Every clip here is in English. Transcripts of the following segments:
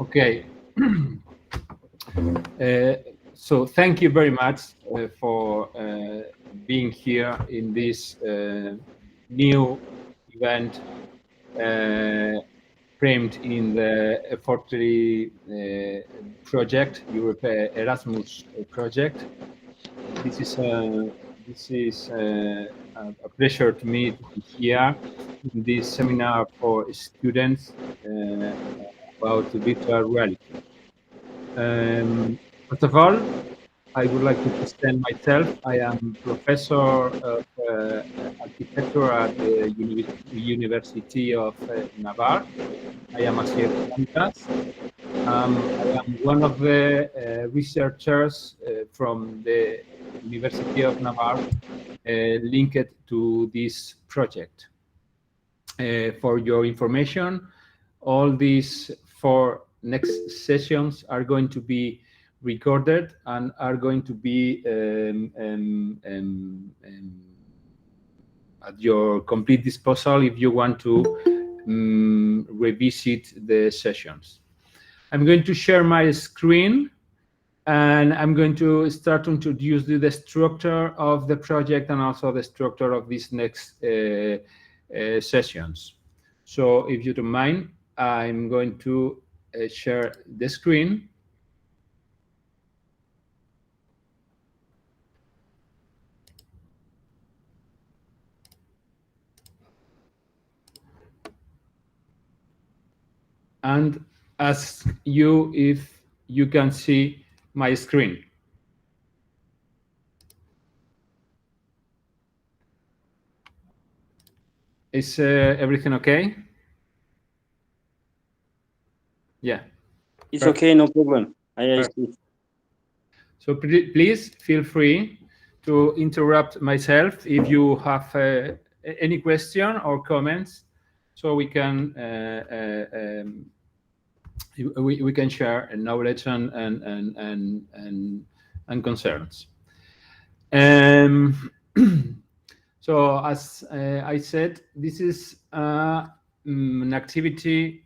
Okay. So thank you very much for being here in this new event framed in the Fortly project, Europe Erasmus project. This is a pleasure to me to be here in this seminar for students about virtual reality. First of all, I would like to present myself. I am professor of architecture at the University of Navarre. I am Asier Santas. I am one of the researchers from the University of Navarre linked to this project. For your information, all these 4 next sessions are going to be recorded and are going to be at your complete disposal if you want to revisit the sessions. I'm going to share my screen and I'm going to start to introduce the structure of the project and also the structure of these next sessions. So if you don't mind, I'm going to share the screen. And ask you if you can see my screen. Is everything okay? Yeah. It's okay, no problem. I see. So please feel free to interrupt myself if you have any question or comments, so we can we can share knowledge and concerns. So as I said, this is an activity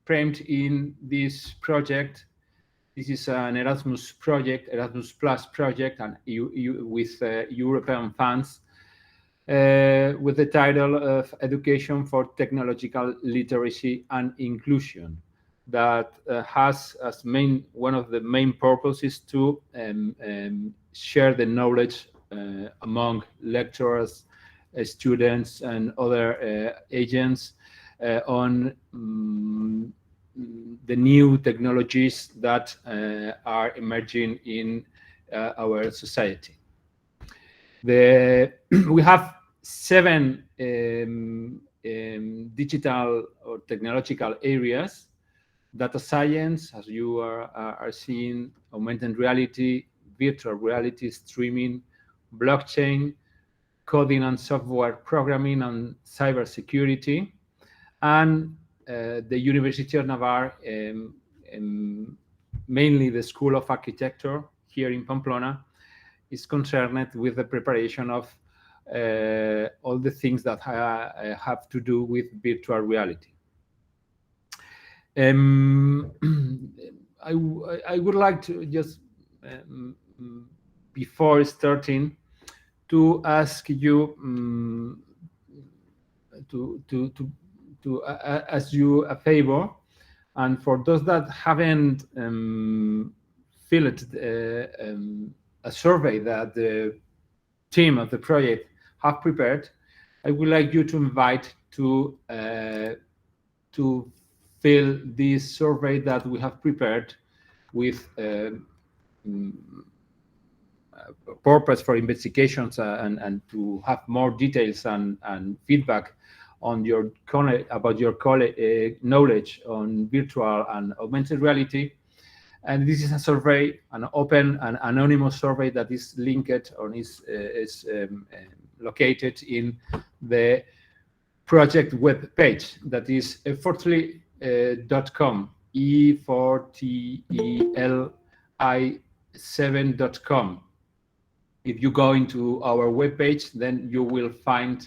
framed in this project. This is an Erasmus project, Erasmus Plus project, and with European funds, with the title of Education for Technological Literacy and Inclusion, that has as one of the main purposes to share the knowledge among lecturers, students, and other agents on the new technologies that are emerging in our society. We have 7 digital or technological areas: data science, as you are seeing, augmented reality, virtual reality, streaming, blockchain, coding and software programming, and cybersecurity. And the University of Navarre, mainly the School of Architecture here in Pamplona, is concerned with the preparation of all the things that have to do with virtual reality. I would like to just, before starting, to ask you to ask you a favor, and for those that haven't filled a survey that the team of the project have prepared, I would like you to invite to fill this survey that we have prepared with purpose for investigations and to have more details and feedback on your about your knowledge on virtual and augmented reality. And this is a survey, an open and anonymous survey that is linked or is located in the project web page, that is fortly.com, E4TELI7.com. If you go into our webpage, then you will find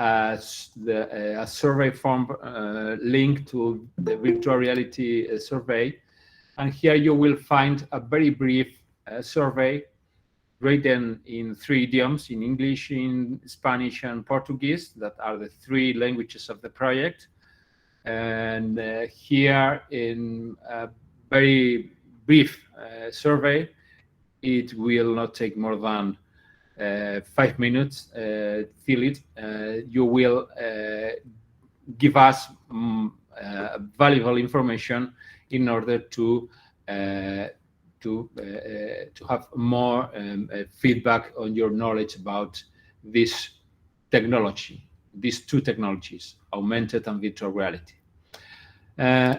a survey form link to the virtual reality survey. And here you will find a very brief survey written in three idioms, in English, in Spanish, and Portuguese, that are the three languages of the project. And here, in a very brief survey, it will not take more than 5 minutes. Fill it. You will give us valuable information in order uh, to have more feedback on your knowledge about this technology, these two technologies, augmented and virtual reality. Uh,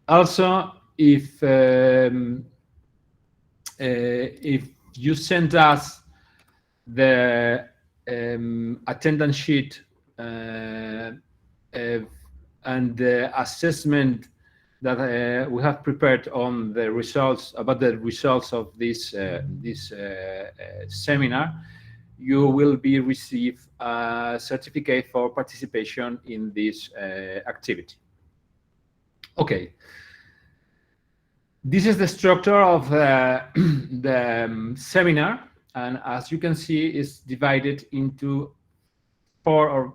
Also, if you send us the attendance sheet and the assessment that we have prepared on the results, about the results of this seminar, you will be receive a certificate for participation in this activity. Okay. This is the structure of the seminar, and as you can see, it's divided into four or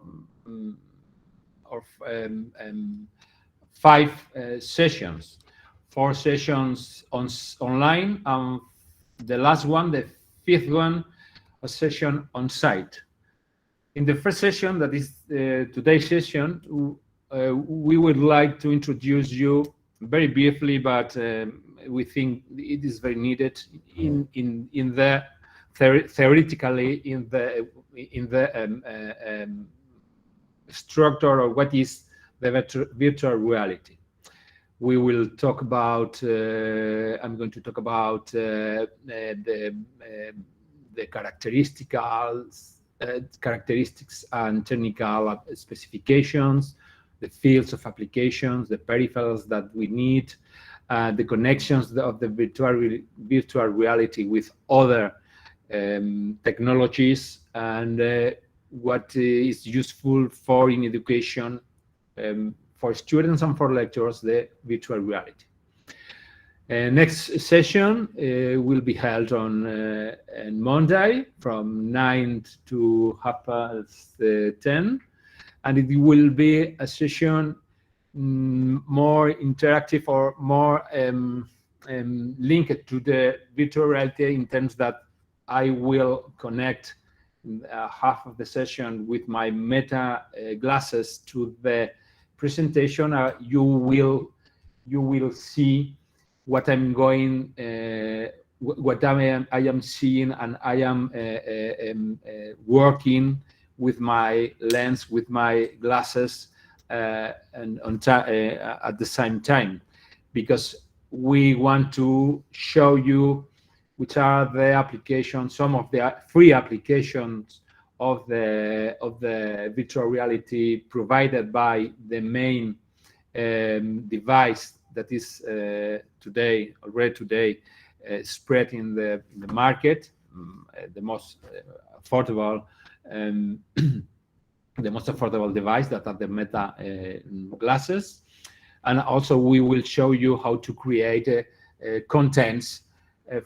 five sessions. 4 sessions online, and the last one, the fifth one, a session on site. In the first session, that is today's session, we would like to introduce you very briefly, but we think it is very needed in the theoretically in the structure of what is the virtual reality. We will talk about. I'm going to talk about the characteristics and technical specifications, the fields of applications, the peripherals that we need, the connections of the virtual reality with other technologies, and what is useful for in education for students and for lecturers, the virtual reality. Next session will be held on Monday from 9 to 10:30, and it will be a session more interactive or more linked to the virtual reality, in terms that I will connect half of the session with my meta glasses to the presentation. You will see what I'm going, what I am seeing, and I am working with my lens, with my glasses, and at the same time, because we want to show you which are the applications, some of the free applications of the virtual reality provided by the main device that is already today spread in the market, the most affordable device, that are the Meta glasses. And also we will show you how to create contents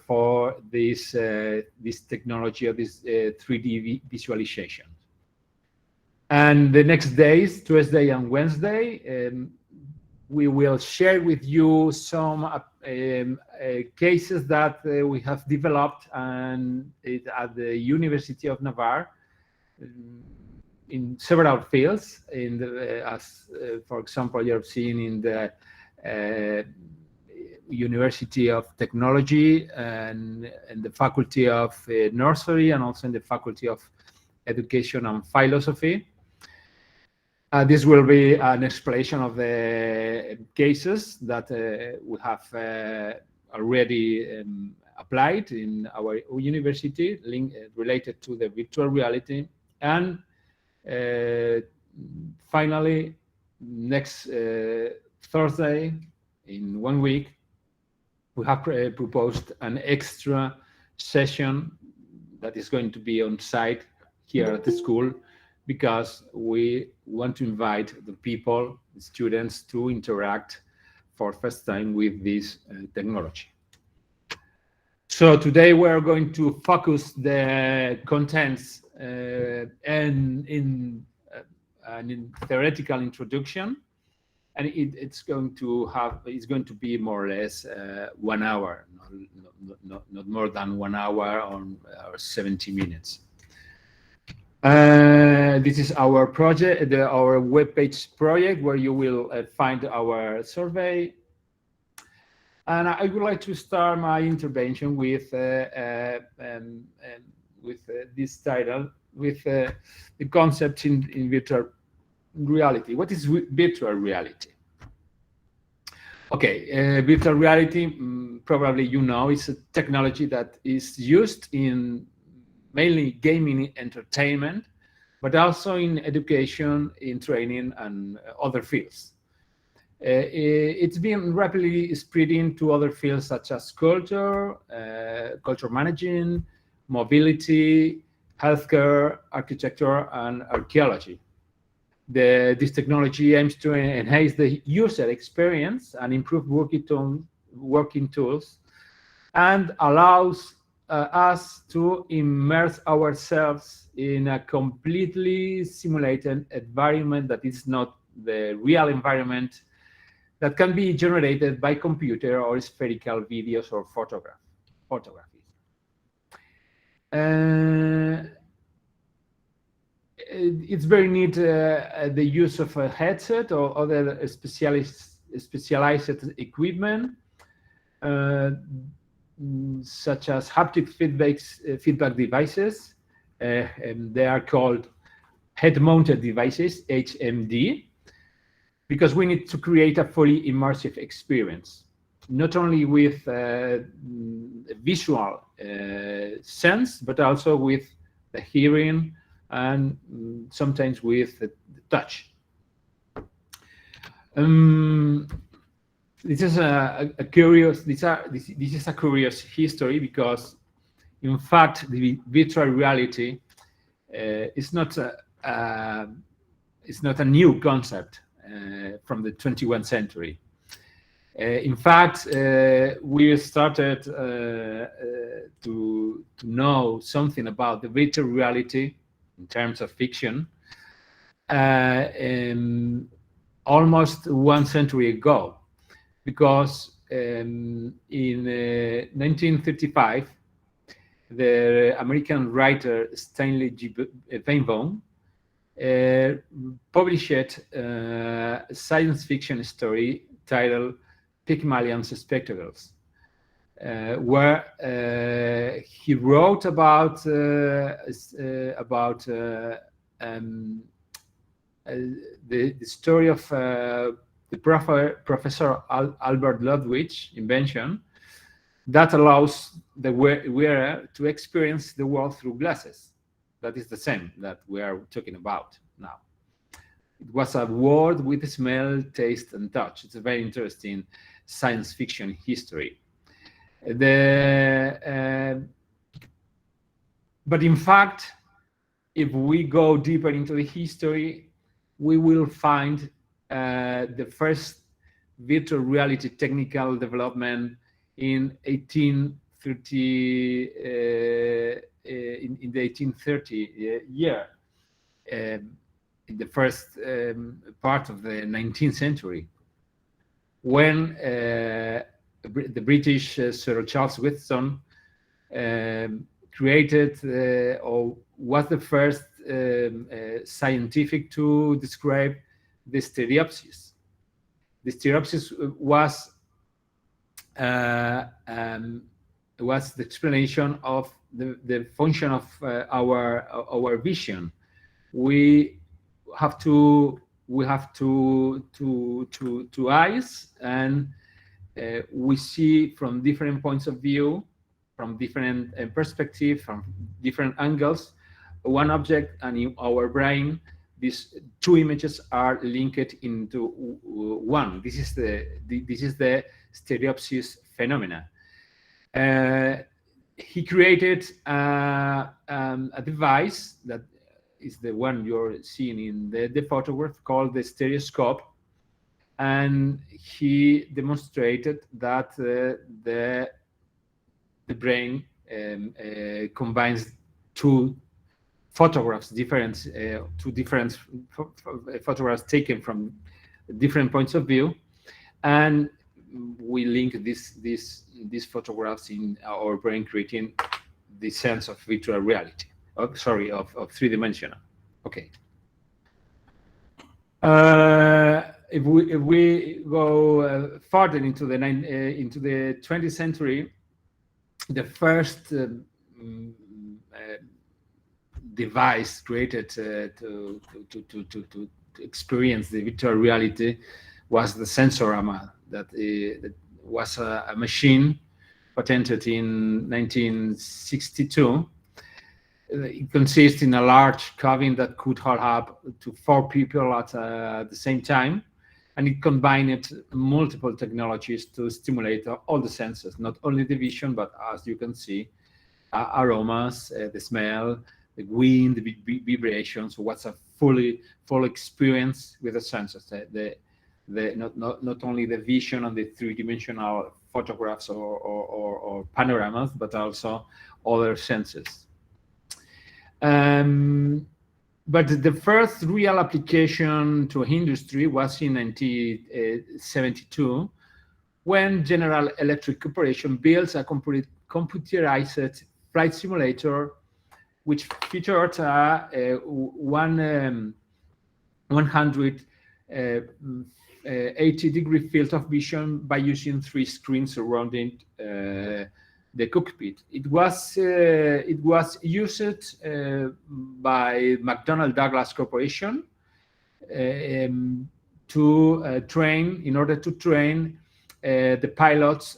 for this technology of this 3D visualization. And the next days, Tuesday and Wednesday, we will share with you some cases that we have developed and at the University of Navarre in several fields. For example, you have seen in the University of Technology and the Faculty of Nursery, and also in the Faculty of Education and Philosophy. This will be an explanation of the cases that we have already applied in our university, related to the virtual reality. And finally, next Thursday, in 1 week, we have proposed an extra session that is going to be on site here at the school, because we want to invite the people, the students, to interact for first time with this technology. So today we're going to focus the contents and in theoretical introduction, and it's going to be more or less 1 hour, not more than 1 hour or 70 minutes. This is our project, our webpage project, where you will find our survey. And I would like to start my intervention with this title, with the concept in virtual reality. What is virtual reality? Okay, virtual reality, probably you know, is a technology that is used in mainly gaming entertainment, but also in education, in training, and other fields. It's been rapidly spreading to other fields such as culture, culture managing, mobility, healthcare, architecture, and archaeology. This technology aims to enhance the user experience and improve working tools, and allows us to immerse ourselves in a completely simulated environment that is not the real environment, that can be generated by computer or spherical videos or photographies. Uh, it's very neat the use of a headset or other specialized equipment, uh, such as haptic feedback devices. They are called head-mounted devices, HMD, because we need to create a fully immersive experience, not only with visual sense, but also with the hearing and sometimes with the touch. Um, this is a curious. This is a curious history, because, in fact, the virtual reality is not it's not a new concept from the 21st century. In fact, we started to know something about the virtual reality in terms of fiction almost 1 century ago, because in 1935, the American writer Stanley G. Feinbaum published a science fiction story titled Pygmalion's Spectacles, where he wrote about the story of the Professor Albert Ludwig's invention that allows the wearer to experience the world through glasses. That is the same that we are talking about now. It was a world with smell, taste, and touch. It's a very interesting science fiction history. But in fact, if we go deeper into the history, we will find the first virtual reality technical development in 1830, in the 1830 year, in the first part of the 19th century, when the British Sir Charles Whitson created or was the first scientific to describe the stereopsis. The stereopsis was the explanation of the function of our vision. We have two eyes, and we see from different points of view, from different perspectives, from different angles, one object, and in our brain, these two images are linked into one. This is the stereopsis phenomena. He created a device that is the one you're seeing in the photograph, called the stereoscope, and he demonstrated that the brain combines two photographs, two different photographs taken from different points of view, and we link these photographs in our brain, creating the sense of virtual reality. Oh, sorry, of three-dimensional. Okay. If we go further into the 20th century, the first device created to experience the virtual reality was the Sensorama. That was a machine patented in 1962. It consists in a large cabin that could hold up to 4 people at the same time, and it combined multiple technologies to stimulate all the senses, not only the vision, but as you can see, aromas, the smell, the wind, the vibrations. What's a full experience with the senses? Not only the vision and the three-dimensional photographs or panoramas, but also other senses. But the first real application to industry was in 1972, when General Electric Corporation built a computerized flight simulator, which featured a 180-degree field of vision by using 3 screens surrounding the cockpit. It was used by McDonnell Douglas Corporation to train, in order to train the pilots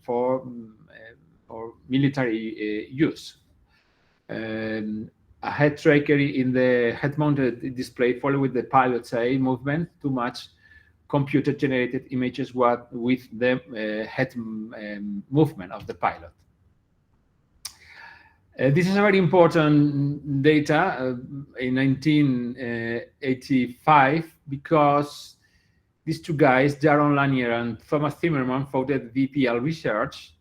for military use. A head tracker in the head-mounted display followed the pilot's eye movement to match computer-generated images with the head movement of the pilot. This is a very important data in 1985, because these two guys, Jaron Lanier and Thomas Zimmerman, founded VPL Research,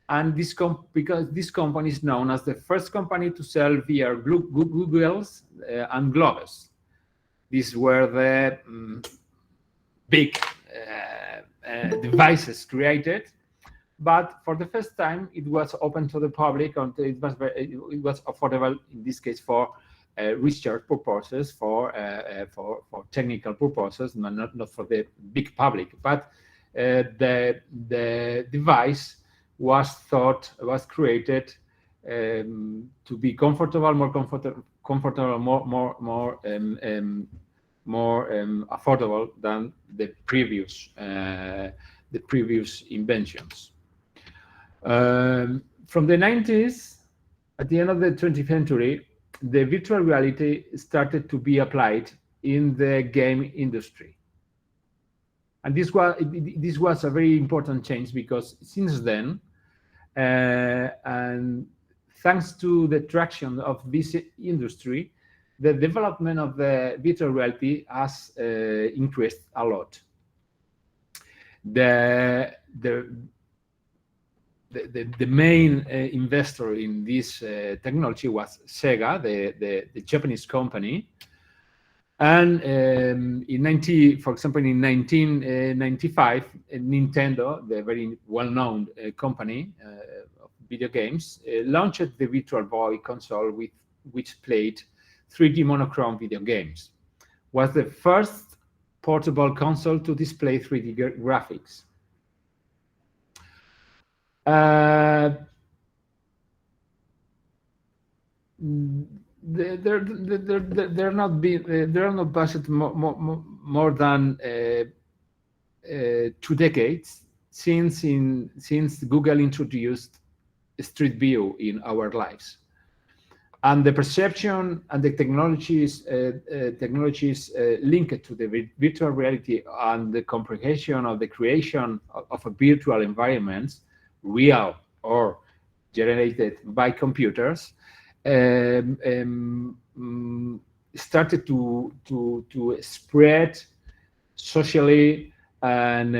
and because this company is known as the first company to sell VR goggles and gloves. These were the big devices created, but for the first time it was open to the public, and it was affordable, in this case for research purposes, for technical purposes, not for the big public. But the device was created to be comfortable, more affordable than the previous inventions. From the 90s, at the end of the 20th century, the virtual reality started to be applied in the game industry. And this was a very important change, because since then, and thanks to the traction of this industry, the development of the virtual reality has increased a lot. The main investor in this technology was Sega, the Japanese company. And for example, in 1995, Nintendo, the very well-known company of video games, launched the Virtual Boy console, which played 3D monochrome video games. Was the first portable console to display 3D graphics. There are not budget more than 2 decades since Google introduced Street View in our lives, and the perception and the technologies linked to the virtual reality and the comprehension of the creation of a virtual environments, real or generated by computers, started to spread socially and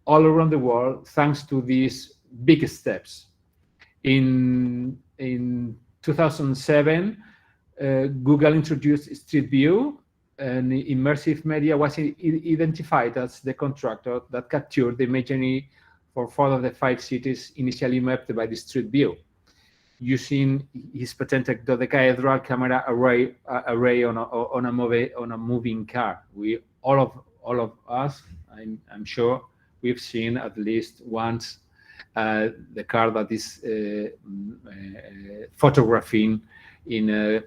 all around the world thanks to these big steps. In 2007, Google introduced Street View, and immersive media was identified as the contractor that captured the imagery for four of the five cities initially mapped by the Street View, using his patented dodecahedral camera array on a moving car. We all of us, I'm sure, we've seen at least once the car that is photographing in a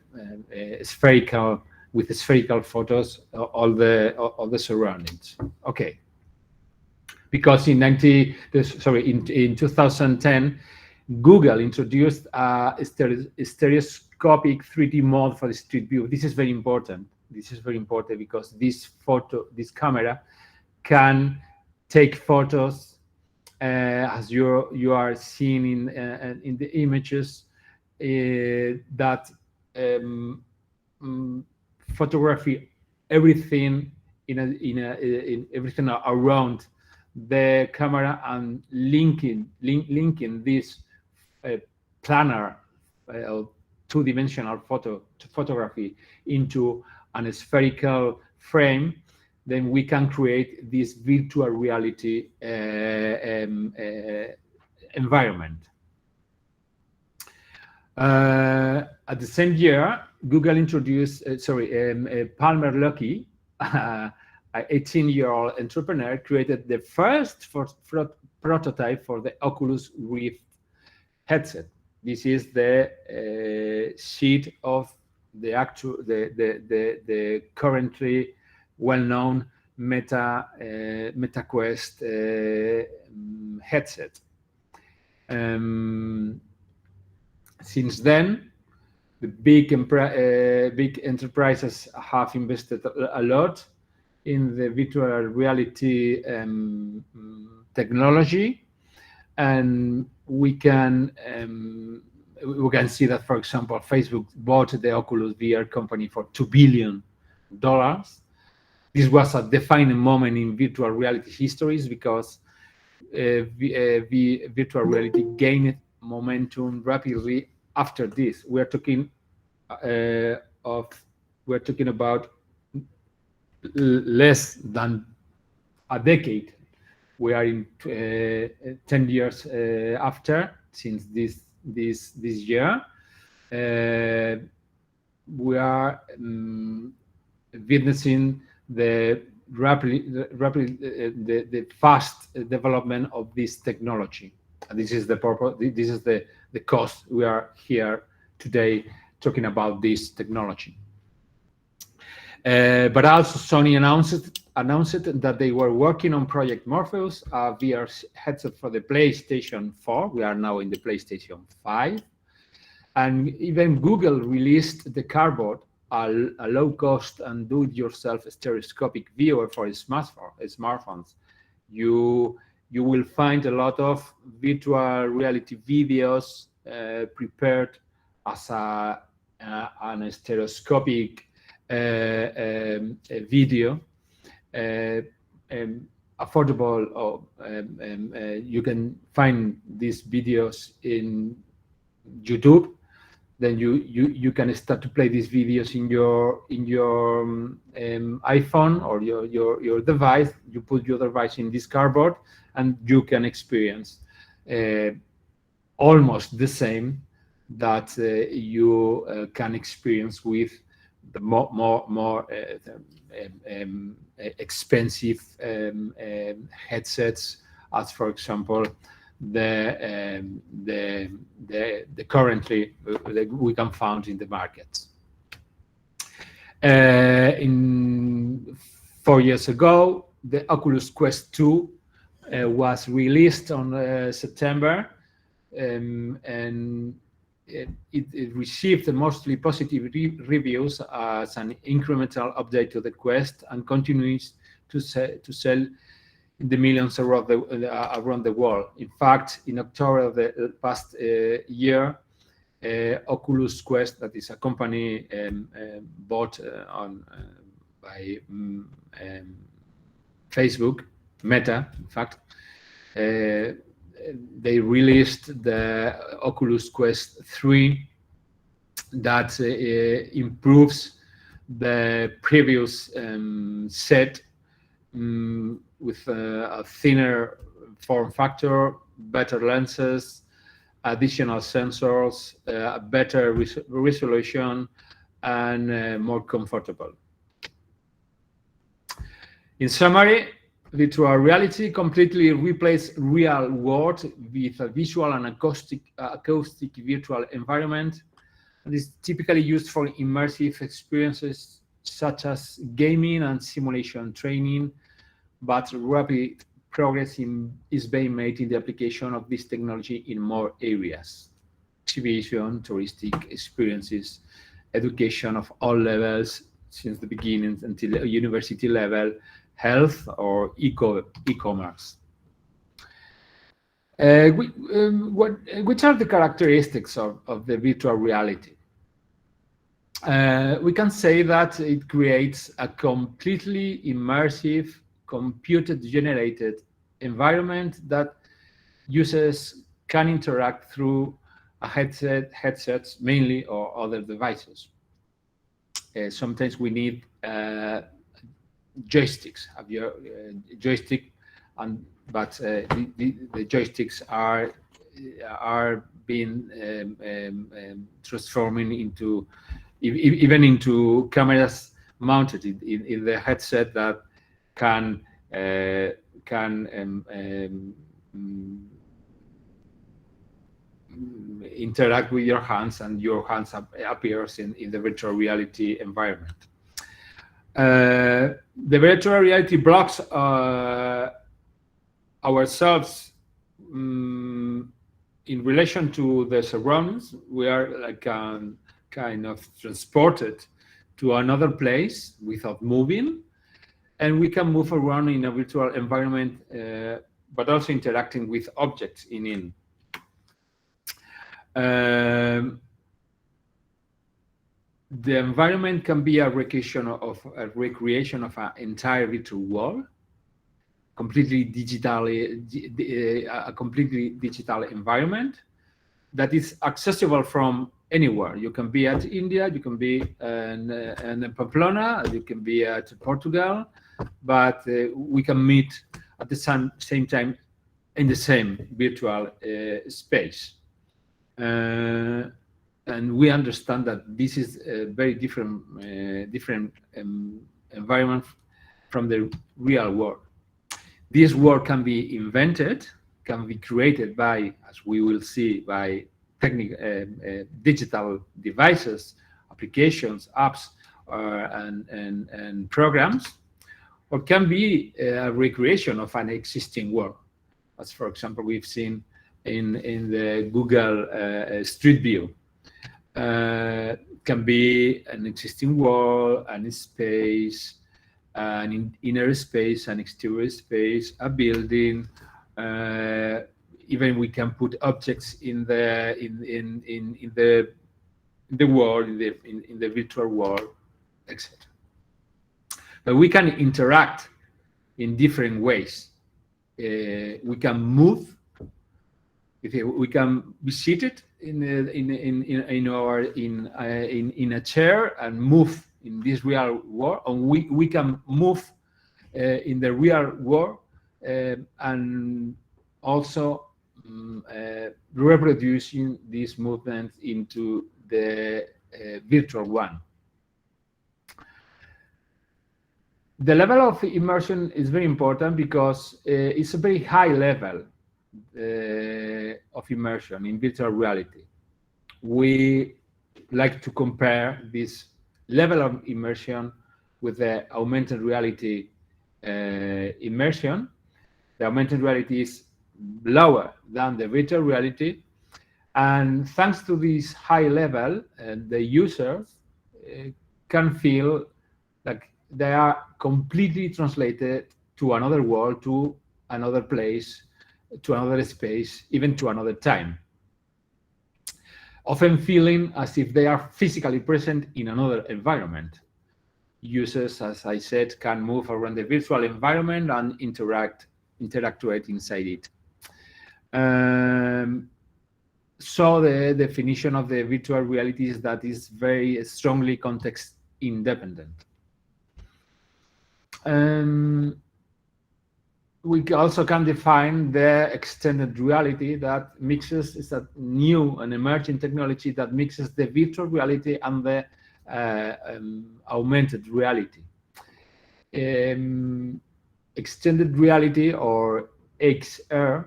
spherical with spherical photos all the surroundings. Okay, because in 2010, Google introduced a stereoscopic 3D mode for the Street View. This is very important. This is very important because this camera can take photos as you are seeing in the images that um, mm, photography everything in everything around the camera and linking this uh, planar two-dimensional photography into an spherical frame, then we can create this virtual reality environment. At the same year, Google introduced, Palmer Luckey, an 18-year-old entrepreneur, created the first prototype for the Oculus Rift headset. This is the sheet of the currently well-known MetaQuest headset. Since then, the big enterprises have invested a lot in the virtual reality technology, and we can see that, for example, Facebook bought the Oculus VR company for $2 billion. This was a defining moment in virtual reality histories because virtual reality gained momentum rapidly after this. Of we're talking about less than a decade. We are in 10 years after since this year. We are witnessing the the fast development of this technology. And this is the purpose. This is the cause we are here today talking about this technology. But also Sony announced that they were working on Project Morpheus, a VR headset for the PlayStation 4. We are now in the PlayStation 5. And even Google released the Cardboard, a low-cost and do-it-yourself stereoscopic viewer for smartphones. You will find a lot of virtual reality videos prepared as an stereoscopic video, affordable. You can find these videos in YouTube. Then you can start to play these videos in your iPhone or your device. You put your device in this cardboard, and you can experience almost the same that you can experience with the more expensive headsets, as for example the currently we can find in the market. In 4 years ago, the Oculus Quest 2 was released on September, and it received mostly positive reviews as an incremental update to the Quest, and continues to sell in the millions around the world. In fact, in October of the past year, Oculus Quest, that is a company bought on by Facebook, Meta, in fact. They released the Oculus Quest 3 that improves the previous set with a thinner form factor, better lenses, additional sensors, better resolution, and more comfortable. In summary, virtual reality completely replaces real world with a visual and acoustic virtual environment. It is typically used for immersive experiences such as gaming and simulation training, but rapid progress is being made in the application of this technology in more areas: exhibition, touristic experiences, education of all levels, since the beginning until university level, health, or e-commerce. Which are the characteristics of the virtual reality? We can say that it creates a completely immersive, computer-generated environment that users can interact through a headsets mainly, or other devices. Sometimes we need joysticks. Have your joystick, but the joysticks are being transforming into even into cameras mounted in the headset that can interact with your hands, and your hands appears in the virtual reality environment. The virtual reality blocks ourselves in relation to the surroundings. We are like kind of transported to another place without moving, and we can move around in a virtual environment, but also interacting with objects in it. The environment can be a recreation of an entire virtual world, completely a completely digital environment that is accessible from anywhere. You can be at India, you can be in Pamplona, you can be at Portugal, but we can meet at the same time in the same virtual space. And we understand that this is a very different environment from the real world. This world can be invented, can be created by, as we will see, by digital devices, applications, apps, and programs, or can be a recreation of an existing world, as for example we've seen in the Google Street View. Can be an existing world, an space, an inner space, an exterior space, a building. Even we can put objects in the world, in the virtual world, etc. But we can interact in different ways. We can move. We can be seated in a chair and move in this real world, and we can move in the real world, and also reproducing these movements into the virtual one. The level of immersion is very important because it's a very high level of immersion in virtual reality. We like to compare this level of immersion with the augmented reality immersion. The augmented reality is lower than the virtual reality, and thanks to this high level, the users can feel like they are completely translated to another world, to another place, to another space, even to another time. often feeling as if they are physically present in another environment. Users, as I said, can move around the virtual environment and interactuate inside it. Um, so the definition of the virtual reality is that it's very strongly context independent. Um, we also can define the extended reality that mixes, is a new and emerging technology that mixes the virtual reality and the augmented reality. Um, Extended reality, or XR,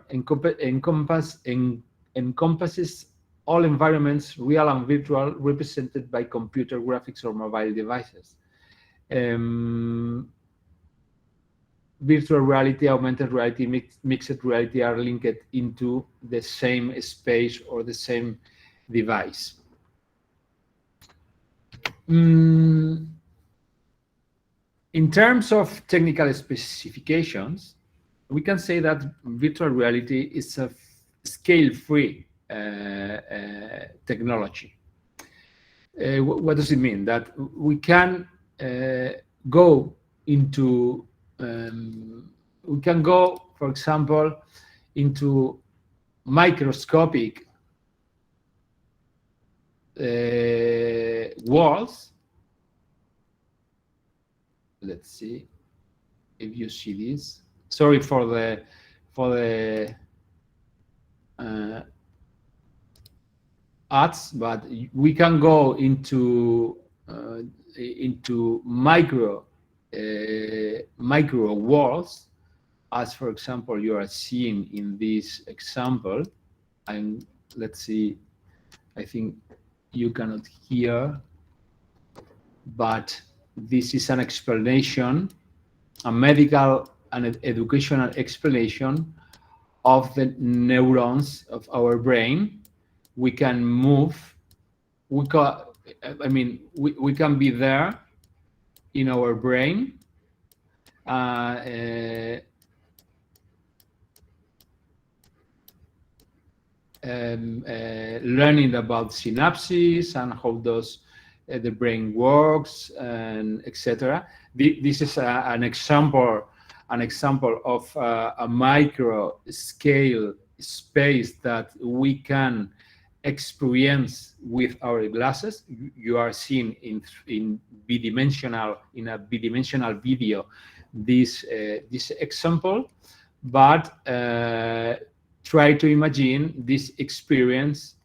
encompasses all environments, real and virtual, represented by computer graphics or mobile devices. Um, Virtual reality, augmented reality, mixed reality are linked into the same space or the same device. Mm, in terms of technical specifications, we can say that virtual reality is a scale-free technology. What does it mean? That we can go into, we can go, for example, into microscopic walls. Let's see if you see this. Sorry for the uh, ads, but we can go into micro walls, as for example you are seeing in this example. And let's see, I think you cannot hear, but this is an explanation, a medical and educational explanation of the neurons of our brain. We can move, we can, I mean, we can be there in our brain, uh, learning about synapses and how those the brain works, and etc. This is an example of a micro scale space that we can experience with our glasses. You are seeing in bidimensional, in a bidimensional video, this example, but try to imagine this experience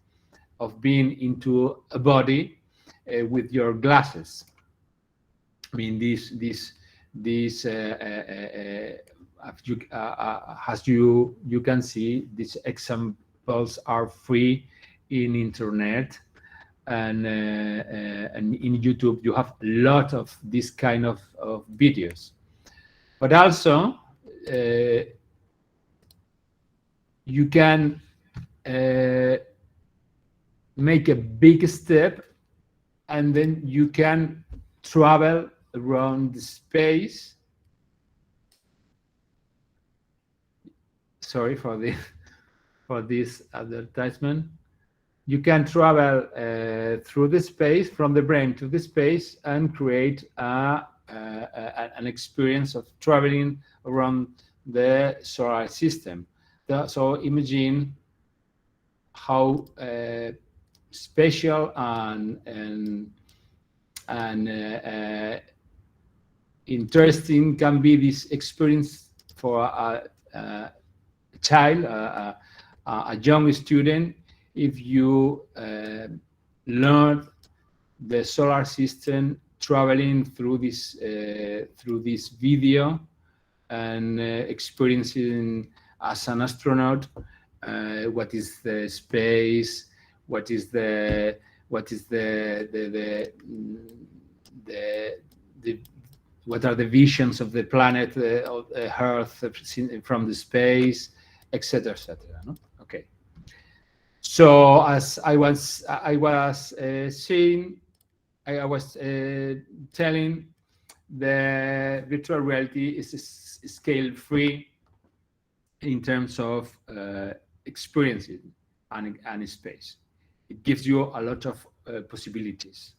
of being into a body with your glasses. I mean, this as you can see, these examples are free in internet, and in YouTube you have a lot of this kind of videos. But also you can make a big step, and then you can travel around the space. Sorry for the for this advertisement. You can travel through the space, from the brain to the space, and create an experience of traveling around the solar system. So imagine how special and interesting can be this experience for a child, a young student, if you learn the solar system traveling through this video, and experiencing as an astronaut what is the space, what is the what are the visions of the planet, of Earth from the space, etc., etc. No? Okay. So as I was saying, I was telling, the virtual reality is scale free in terms of experiencing and space. it gives you a lot of possibilities.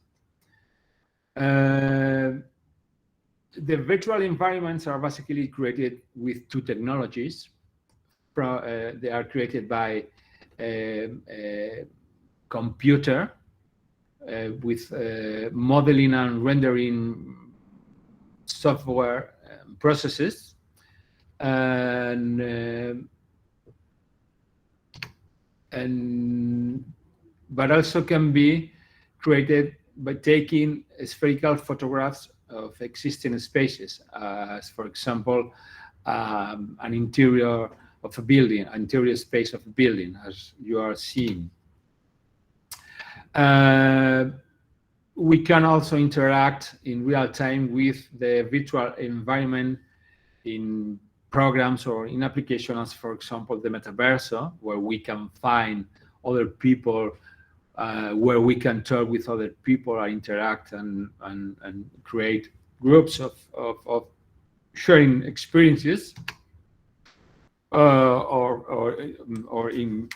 The virtual environments are basically created with two technologies. They are created by a computer with modeling and rendering software processes, and and but also can be created by taking spherical photographs of existing spaces, as for example, an interior of a building, interior space of a building, as you are seeing. Uh, we can also interact in real time with the virtual environment in programs or in applications, for example, the metaverse, where we can find other people, where we can talk with other people, or interact and create groups of sharing experiences, or in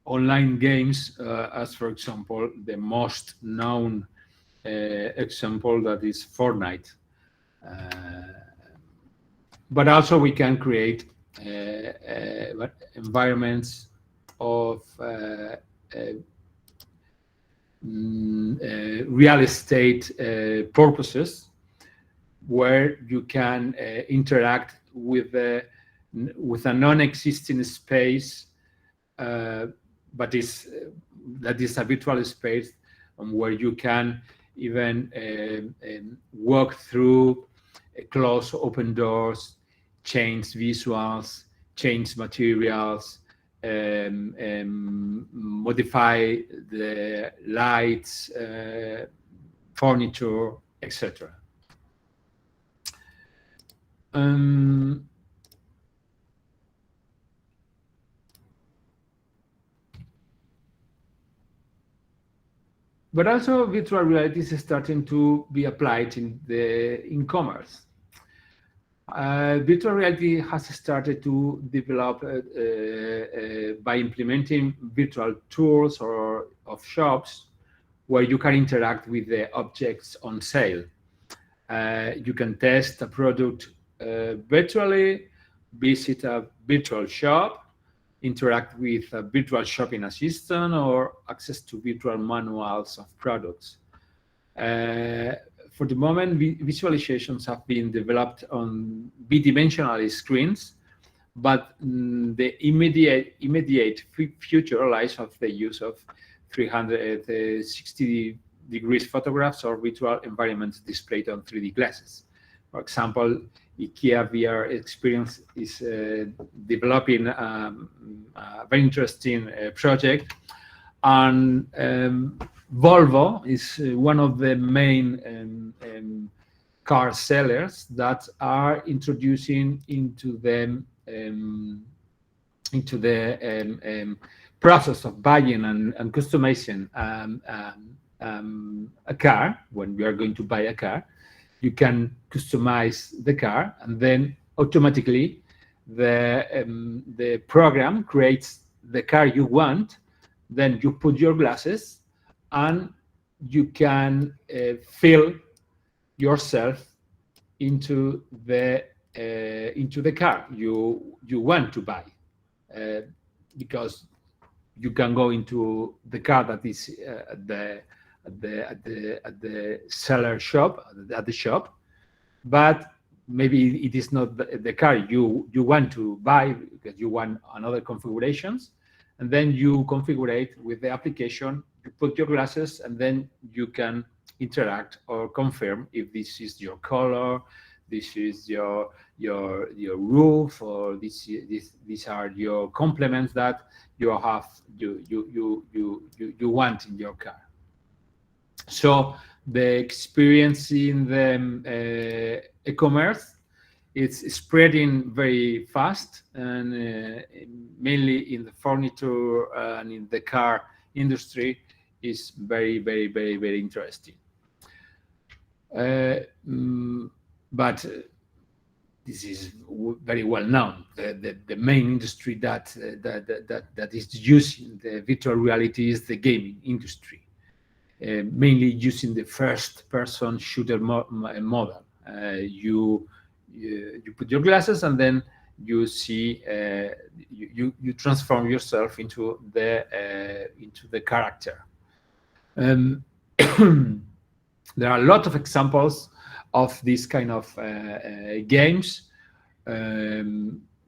online games, as for example, the most known example that is Fortnite. Uh, but also we can create environments of real estate purposes, where you can interact with a non-existing space, uh, but that is a virtual space, where you can even walk through, close open doors, change visuals, change materials, modify the lights, furniture, etc. Um, but also virtual reality is starting to be applied in commerce. Virtual reality has started to develop by implementing virtual tours or of shops, where you can interact with the objects on sale. You can test a product virtually, visit a virtual shop, interact with a virtual shopping assistant, or access to virtual manuals of products. Uh, for the moment, visualizations have been developed on bidimensional screens, but the immediate future lies of the use of 360 degrees photographs or virtual environments displayed on 3D glasses. For example, IKEA VR experience is developing a very interesting project, and Volvo is one of the main car sellers that are introducing into the process of buying and customizing a car. When you are going to buy a car, you can customize the car, and then automatically the program creates the car you want. Then you put your glasses, and you can feel yourself into the car you want to buy, uh, because you can go into the car that is at the seller shop, at the shop, but maybe it is not the car you want to buy, because you want another configurations, and then you configure it with the application. You put your glasses, and then you can interact or confirm if this is your color, this is your roof, or these are your complements that you want in your car. So the experience in the e-commerce, it's spreading very fast, and mainly in the furniture and in the car industry, is very, very, very, very interesting. Uh, but this is very well known. The main industry that is using the virtual reality is the gaming industry, mainly using the first-person shooter model. You put your glasses and then you see you transform yourself into the character. Um, there are a lot of examples of these kind of games.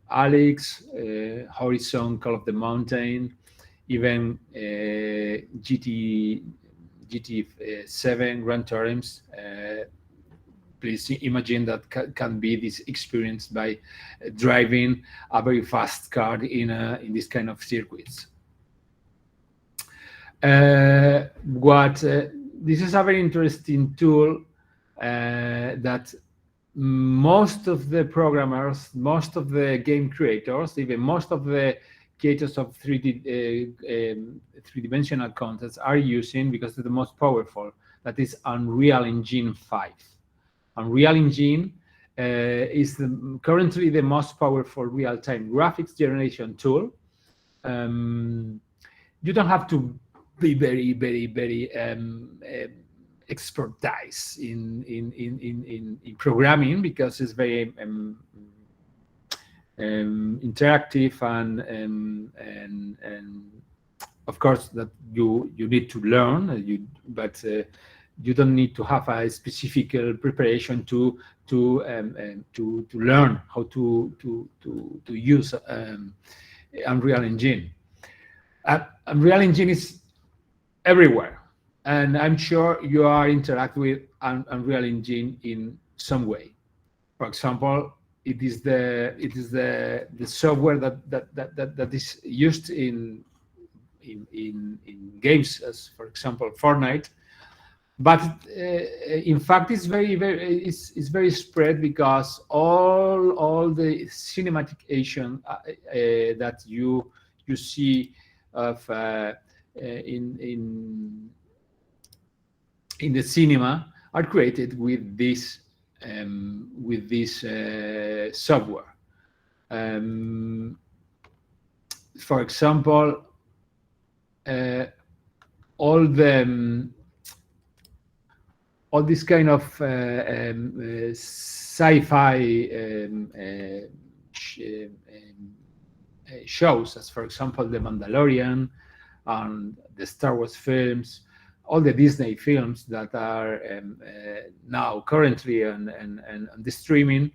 Alex, Horizon, Call of the Mountain, even GT7, Grand Tourism. Please imagine that can be this experience by driving a very fast car in this kind of circuits. What this is a very interesting tool that most of the programmers, most of the game creators, even most of the creators of 3D-dimensional contents are using because it's the most powerful. That is Unreal Engine 5. Unreal Engine is currently the most powerful real-time graphics generation tool. You don't have to be very expertise in programming because it's very interactive and of course that you need to learn but you don't need to have a specific preparation to learn how to use Unreal Engine. Unreal Engine is everywhere, and I'm sure you are interact with Unreal Engine in some way. For example, it is the software that is used in games, as for example Fortnite. But in fact, it's very spread because all the cinematic action that you see of in the cinema are created with this software. For example, all this kind of sci-fi shows, as for example The Mandalorian and the Star Wars films, all the Disney films that are now currently on the streaming,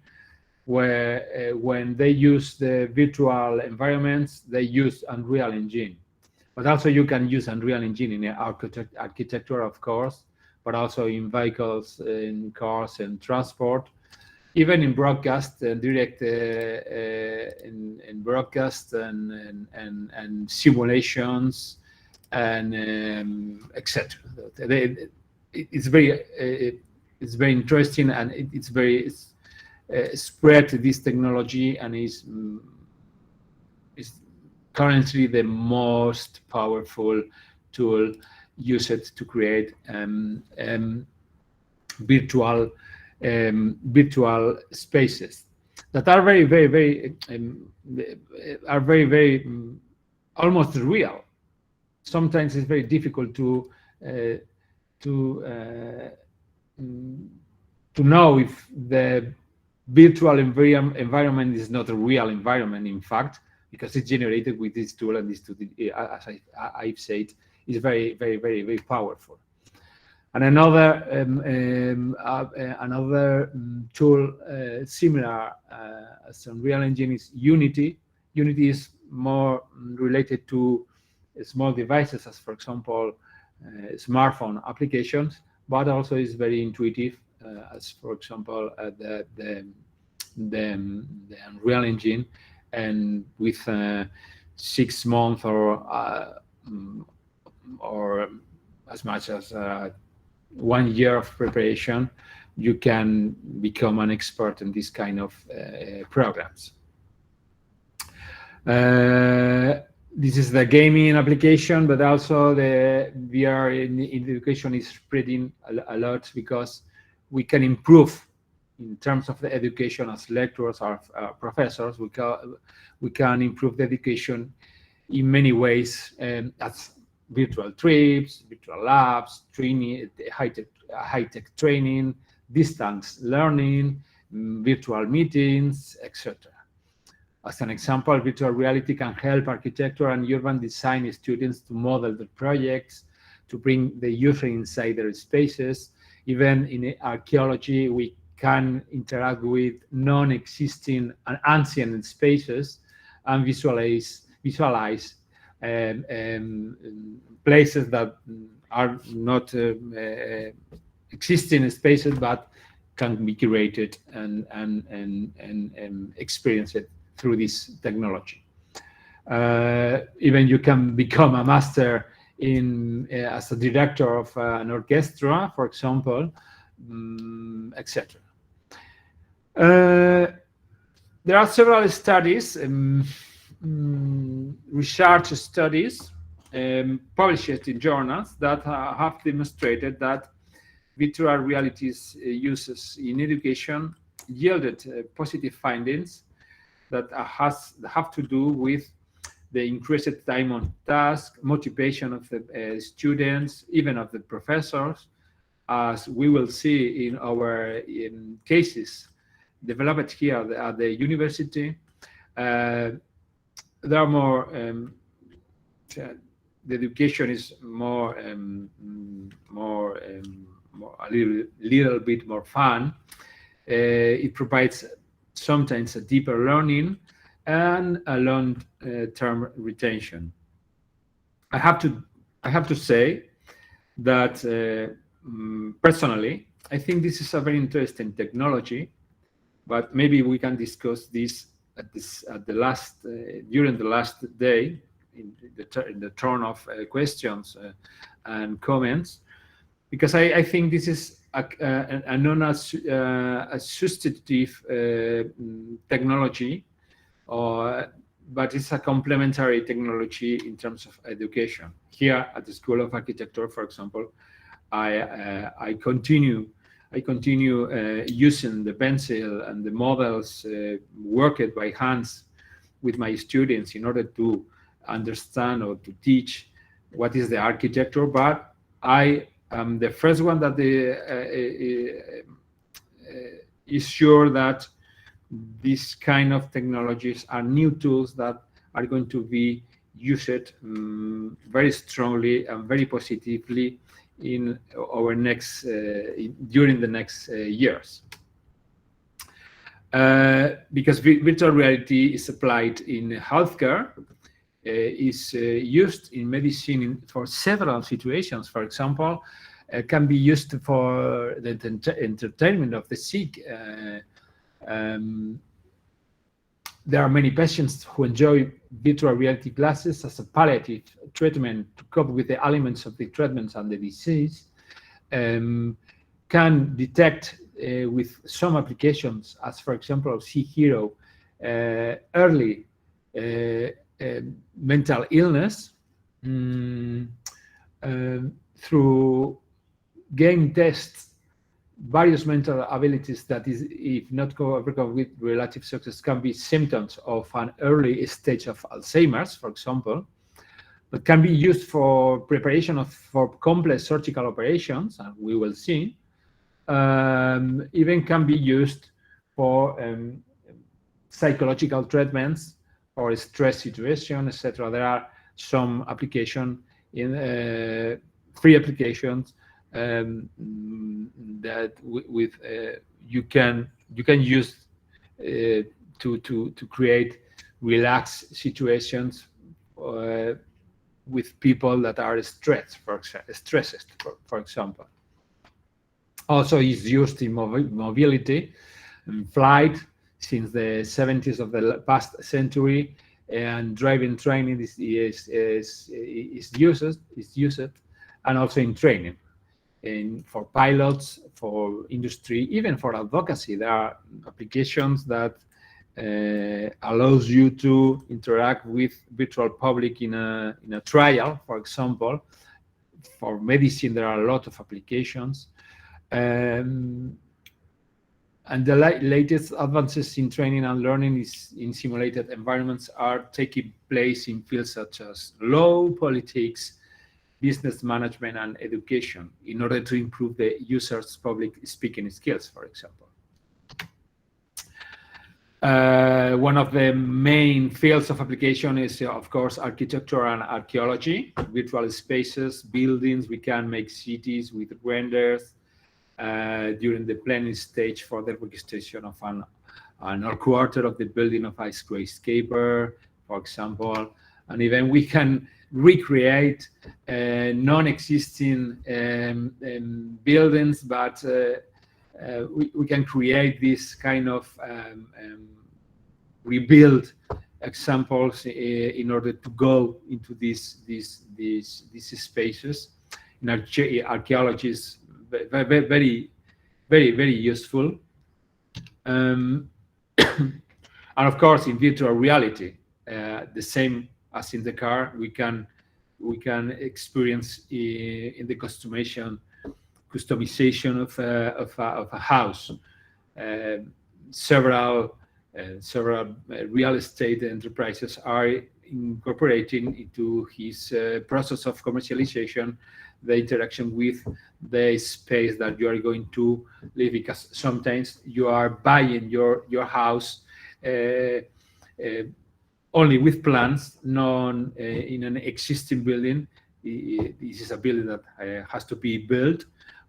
where when they use the virtual environments, they use Unreal Engine. But also you can use Unreal Engine in architecture, of course, but also in vehicles, in cars and transport, even in broadcast and direct in broadcast and simulations and etc. It's very interesting, and it's very spread this technology, and is currently the most powerful tool used to create virtual spaces that are very almost real. Sometimes it's very difficult to know if the virtual environment is not a real environment, in fact, because it's generated with this tool, and this tool, as I've said, is very powerful. And another tool similar as Unreal Engine is Unity. Unity is more related to small devices, as for example smartphone applications, but also is very intuitive, as for example the Unreal Engine, and with 6 months or as much as 1 year of preparation, you can become an expert in this kind of programs. This is the gaming application, but also the VR in education is spreading a lot because we can improve in terms of the education as lecturers or professors, we can improve the education in many ways, as virtual trips, virtual labs, training, high-tech training, distance learning, virtual meetings, etc. As an example, virtual reality can help architecture and urban design students to model their projects, to bring the user inside their spaces. Even in archaeology, we can interact with non-existing and ancient spaces and visualize places that are not existing spaces but can be curated and experienced through this technology. Even you can become a master in as a director of an orchestra, for example, etc. There are several studies, research studies published in journals that have demonstrated that virtual reality's uses in education yielded positive findings that have to do with the increased time on task, motivation of the students, even of the professors, as we will see in our cases developed here at the university. There are more, the education is more, a little bit more fun. It provides sometimes a deeper learning and a long-term retention. I have to say that personally, I think this is a very interesting technology, but maybe we can discuss this at the last during the last day in the turn of questions and comments, because I think this is a non-substitutive technology, but it's a complementary technology in terms of education. Here at the School of Architecture, for example, I continue using the pencil and the models worked by hands with my students in order to understand or to teach what is the architecture. But I am the first one that is sure that these kind of technologies are new tools that are going to be used very strongly and very positively in our next during the next years, because virtual reality is applied in healthcare, is used in medicine for several situations. For example, can be used for the entertainment of the sick. There are many patients who enjoy virtual reality glasses as a palliative treatment to cope with the elements of the treatments and the disease. Can detect with some applications, as for example, Sea Hero, early mental illness through game tests various mental abilities that is, if not overcome with relative success, can be symptoms of an early stage of Alzheimer's, for example, but can be used for preparation for complex surgical operations, and we will see. Even can be used for psychological treatments or stress situation, etc. There are some applications in free applications that with you can use to create relaxed situations with people that are stressed, for example. Also is used in mobility and flight since the 70s of the past century, and driving training is used, and also in training. For pilots, for industry, even for advocacy, there are applications that allows you to interact with virtual public in a trial, for example. For medicine, there are a lot of applications. And And the latest advances in training and learning is in simulated environments are taking place in fields such as law, politics, business management, and education in order to improve the user's public speaking skills, for example. One of the main fields of application is, of course, architecture and archaeology, virtual spaces, buildings. We can make cities with renders during the planning stage for the registration of an or quarter of the building of a skyscraper, for example. And even we can recreate non-existing buildings, but we can create this kind of rebuild examples in order to go into these spaces. In archaeology is very useful. And of course, in virtual reality, the same as in the car, we can experience in the customization of a house. Uh, several real estate enterprises are incorporating into his process of commercialization the interaction with the space that you are going to live, because sometimes you are buying your house only with plans, non in an existing building. This is a building that has to be built,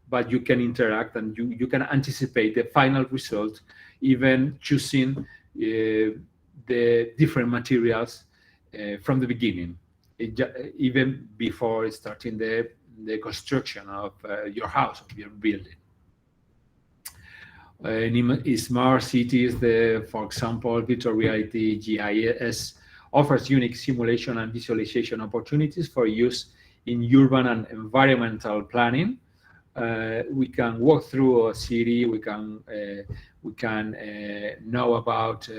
but you can interact and you can anticipate the final result, even choosing the different materials from the beginning, even before starting the construction of your house, of your building. In smart cities, for example, virtual reality GIS offers unique simulation and visualization opportunities for use in urban and environmental planning. We can walk through a city. We can know about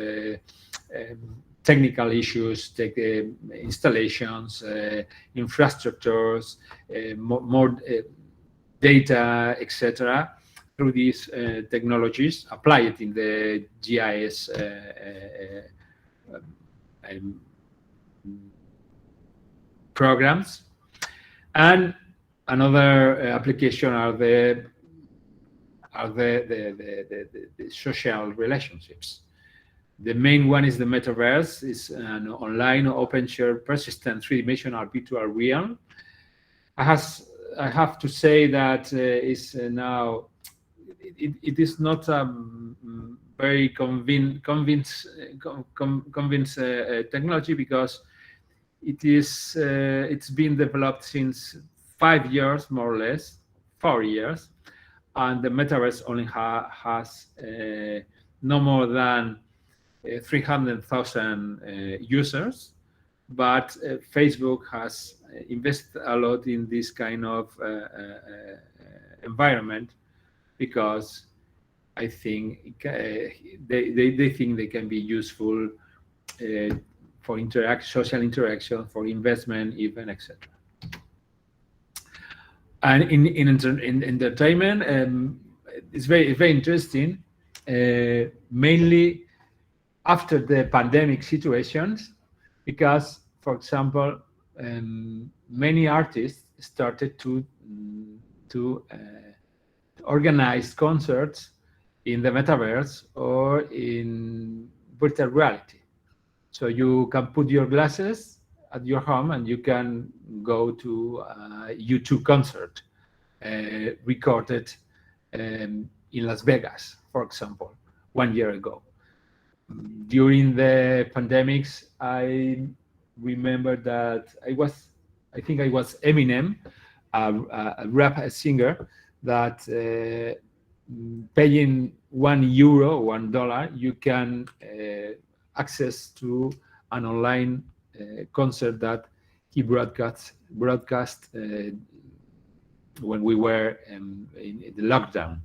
technical issues, take installations, infrastructures, more data, etc. Through these technologies, apply it in the GIS um, programs. And another application are the social relationships. The main one is the metaverse. It's an online, open, shared, persistent, three-dimensional virtual realm. I have to say that it's now it is not very convinced technology, because it's been developed since 5 years, more or less 4 years, and the metaverse only has no more than 300,000 users. But Facebook has invested a lot in this kind of environment, because I think they think they can be useful for social interaction, for investment, even, etc. And in entertainment, it's very interesting, mainly after the pandemic situations, because, for example, many artists started to organize concerts in the metaverse or in virtual reality. So you can put your glasses at your home and you can go to a YouTube concert recorded in Las Vegas, for example, 1 year ago. During the pandemics, I remember that I think I was Eminem, a rap singer, that paying €1, $1, you can access to an online concert that he broadcast when we were in the lockdown.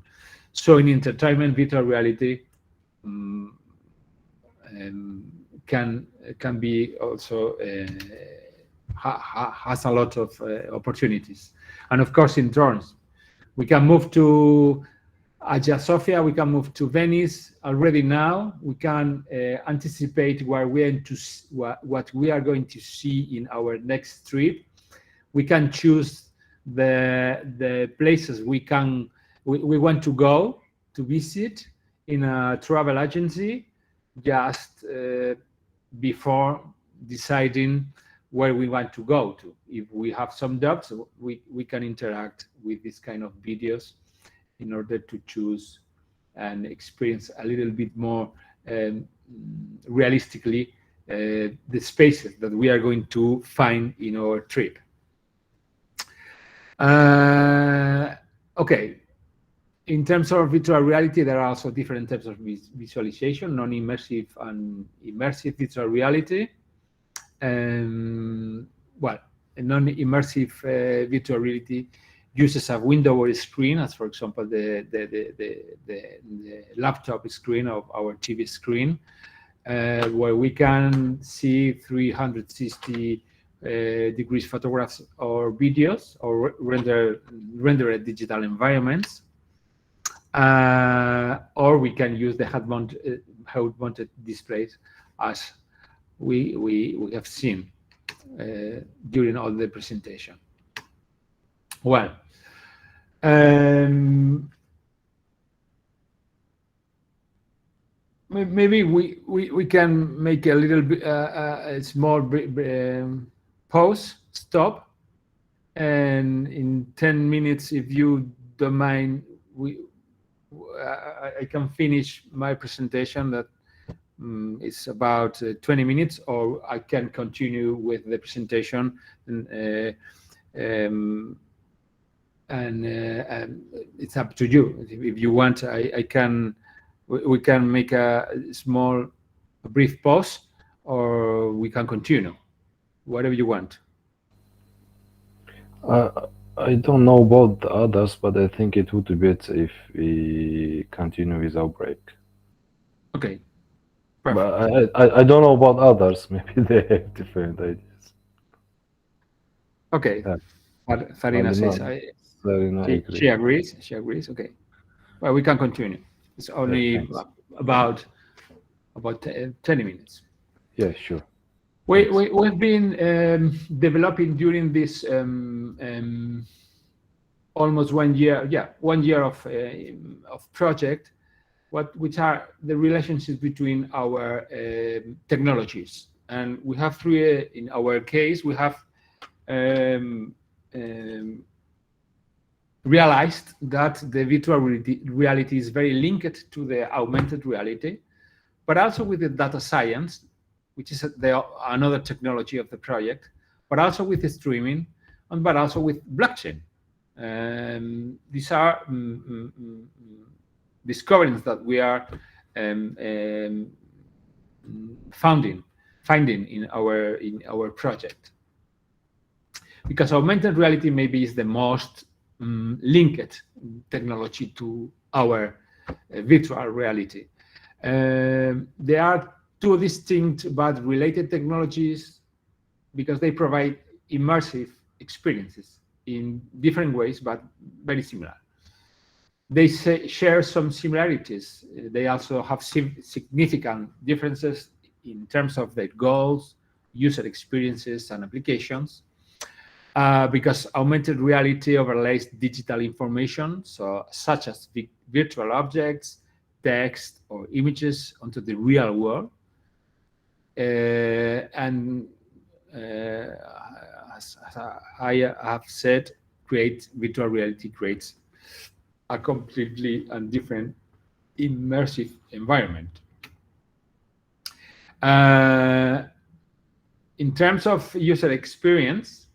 So in entertainment, virtual reality can be also has a lot of opportunities. And of course, in drones, we can move to Hagia Sophia, we can move to Venice already now. We can anticipate where we are to what we are going to see in our next trip. We can choose the places we want to go to visit in a travel agency just before deciding where we want to go to. If we have some doubts, we can interact with this kind of videos in order to choose and experience a little bit more um, realistically the spaces that we are going to find in our trip. Okay, in terms of virtual reality, there are also different types of visualization, non-immersive and immersive virtual reality. Well, a non-immersive virtual reality uses a window or a screen, as for example the laptop screen of our TV screen, where we can see 360 degrees photographs or videos or rendered digital environments. Or we can use the head-mounted displays as we have seen during all the presentation. Well, um, maybe we can make a little bit a small pause, stop, and in 10 minutes, if you don't mind, I can finish my presentation that it's about 20 minutes, or I can continue with the presentation um, and it's up to you. If you want, I can. We can make a small, a brief pause, or we can continue. Whatever you want. Uh, I don't know about the others, but I think it would be better if we continue without break. Okay, But perfect. I don't know about others. Maybe they have different ideas. Okay, Yeah, Farina says Alina, Sarina she agree. agrees. She agrees. Okay, well, we can continue. It's Yeah, only thanks. about 20 minutes. Yeah, sure. Thanks. We've been developing during this almost 1 year, yeah, 1 year of project, which are the relationships between our technologies. And we have three, in our case, we have um, um, realized that the virtual reality is very linked to the augmented reality, but also with the data science, which is another technology of the project, but also with the streaming, and but also with blockchain. These are discoveries that we are um, um, founding, finding in our project, because augmented reality maybe is the most linked technology to our virtual reality. There are two distinct but related technologies because they provide immersive experiences in different ways, but very similar. They share some similarities. They also have significant differences in terms of their goals, user experiences, and applications. Because augmented reality overlays digital information, so such as virtual objects, text, or images onto the real world. And as I have said, create virtual reality creates a completely and different immersive environment. Uh, in terms of user experience,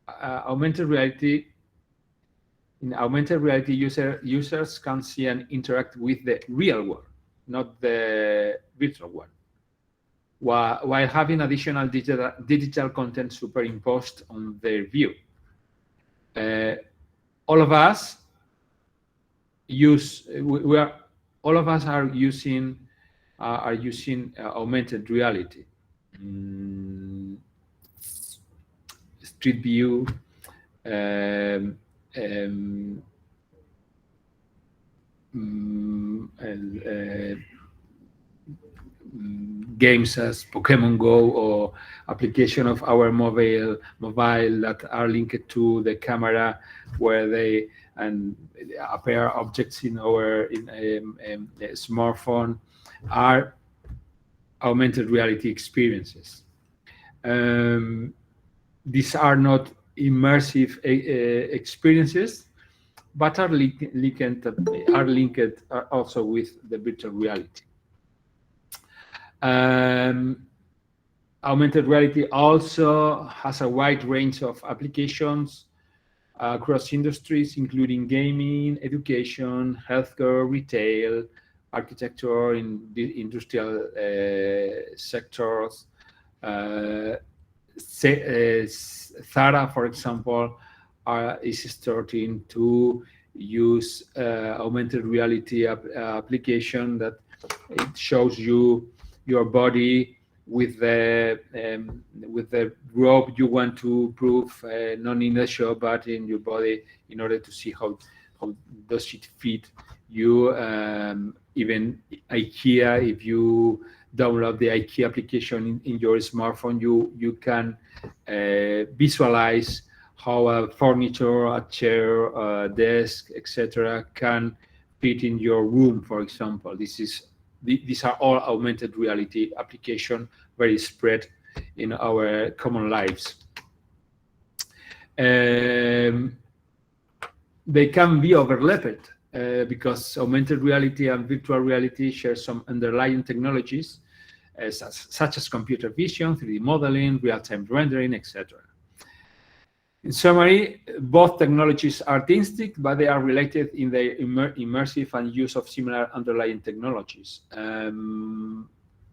augmented reality in augmented reality, users can see and interact with the real world, not the virtual one, while having additional digital content superimposed on their view. Uh, all of us use we are all of us are using augmented reality, mm, street view, um, um, mm, uh, games as Pokemon Go or application of our mobile that are linked to the camera, where they and appear objects in our smartphone, are augmented reality experiences. Um, these are not immersive experiences, but are linked also with the virtual reality. Um, Augmented reality also has a wide range of applications across industries, including gaming, education, healthcare, retail, architecture, in the industrial sectors. Uh, Zara, for example, is starting to use augmented reality application that it shows you your body with the rope you want to prove not in the show but in your body, in order to see how does it fit you. Even IKEA, if you download the IKEA application in your smartphone, you can visualize how a furniture, a chair, a desk, etc., can fit in your room, for example. These are all augmented reality application, very spread in our common lives. Um, they can be overlapped because augmented reality and virtual reality share some underlying technologies, such as computer vision, 3D modeling, real-time rendering, etc. In summary, both technologies are distinct, but they are related in their immersive and use of similar underlying technologies.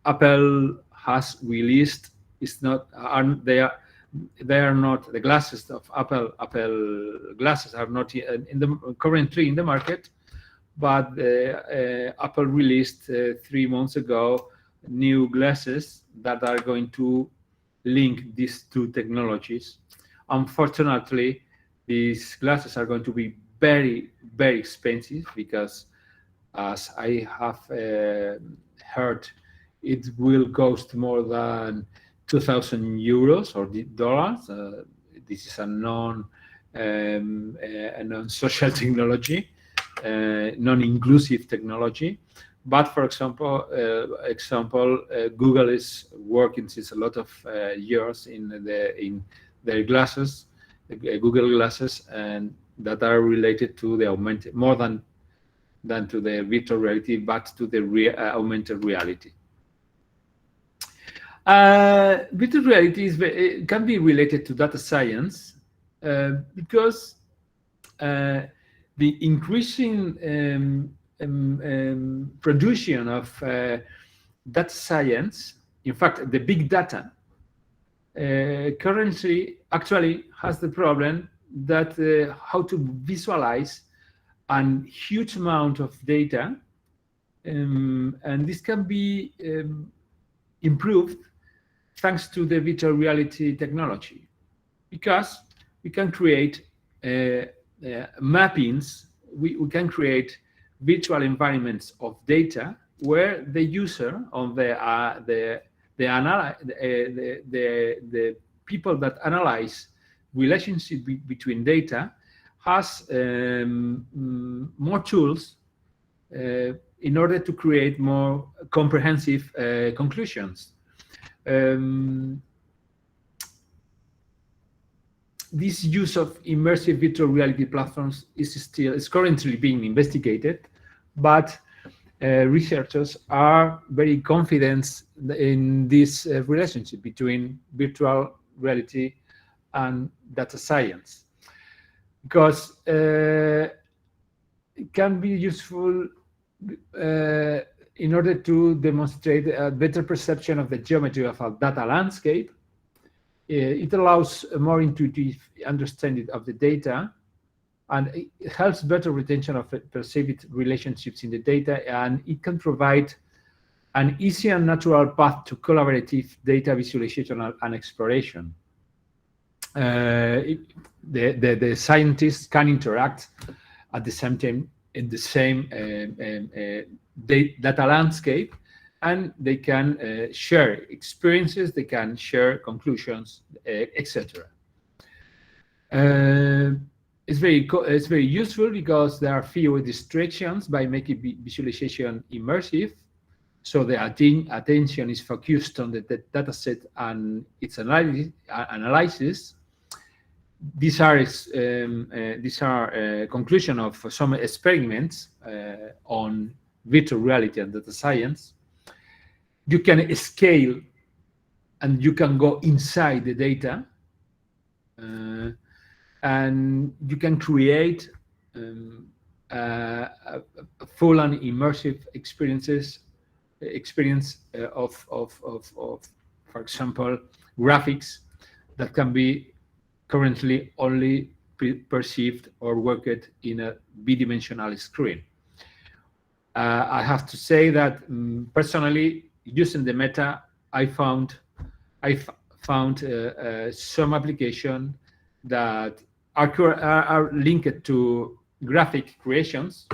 Apple has released, it's not, they are not, the glasses of Apple glasses are not in the currently in the market, but Apple released 3 months ago new glasses that are going to link these two technologies. Unfortunately, these glasses are going to be very, very expensive because, as I have heard, it will cost more than 2,000 euros or dollars. This is a non-social technology, non-inclusive technology. But for example, Google is working since a lot of years in their glasses, Google glasses, and that are related to the augmented, more than to the virtual reality, but to the augmented reality. Virtual reality can be related to data science because the increasing production of data science, in fact, the big data, currently actually has the problem that how to visualize a huge amount of data, and this can be improved thanks to the virtual reality technology, because we can create mappings, we can create virtual environments of data where the user on the people that analyze relationship between data has more tools in order to create more comprehensive conclusions. This use of immersive virtual reality platforms is currently being investigated, but researchers are very confident in this relationship between virtual reality and data science, because it can be useful in order to demonstrate a better perception of the geometry of a data landscape. It allows a more intuitive understanding of the data, and it helps better retention of perceived relationships in the data, and it can provide an easy and natural path to collaborative data visualization and exploration. The scientists can interact at the same time in the same data landscape, and they can share experiences, they can share conclusions, etc. It's very useful because there are fewer distractions by making visualization immersive. So the attention is focused on the data set and its analysis. These are conclusion of some experiments on virtual reality and data science. You can scale and you can go inside the data, and you can create a full and immersive experience of, for example, graphics that can be currently only perceived or worked in a bidimensional screen. I have to say that personally, using the Meta, I found some application that are linked to graphic creations,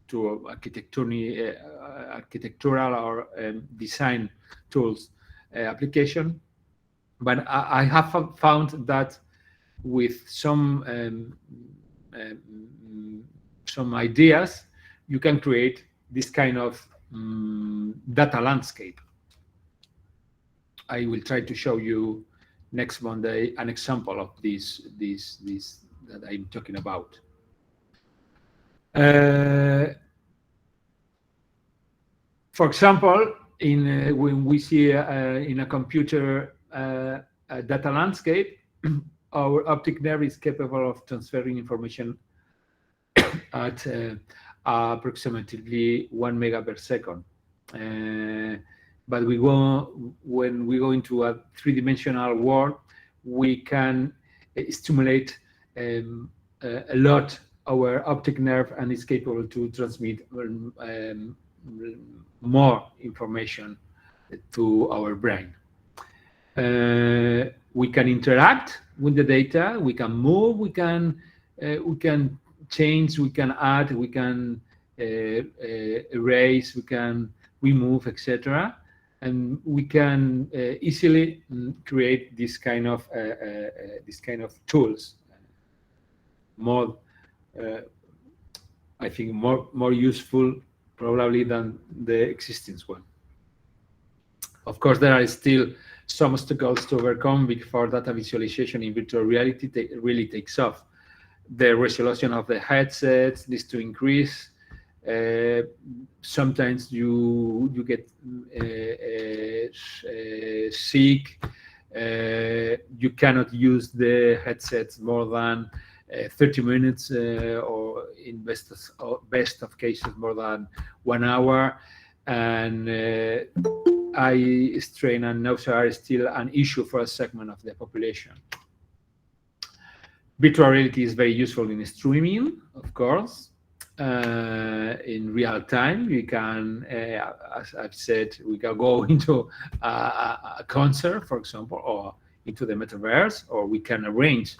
to architectural or design tools application. But I have found that with some ideas, you can create this kind of data landscape. I will try to show you next Monday an example of this that I'm talking about. For example, when we see in a computer a data landscape, our optic nerve is capable of transferring information at approximately 1 mega per second. But when we go into a three-dimensional world, we can stimulate a lot our optic nerve, and is capable to transmit more information to our brain. We can interact with the data, we can move, we can change, we can add, we can erase, we can remove, etc. And we can easily create this kind of tools. I think more useful probably than the existing one. Of course, there are still some obstacles to overcome before data visualization in virtual reality really takes off. The resolution of the headsets needs to increase. Sometimes you get sick. You cannot use the headsets more than 30 minutes, or in best of cases more than 1 hour. And eye strain and nausea are still an issue for a segment of the population. Virtual reality is very useful in streaming, of course. In real time, we can, as I've said, we can go into a concert, for example, or into the metaverse, or we can arrange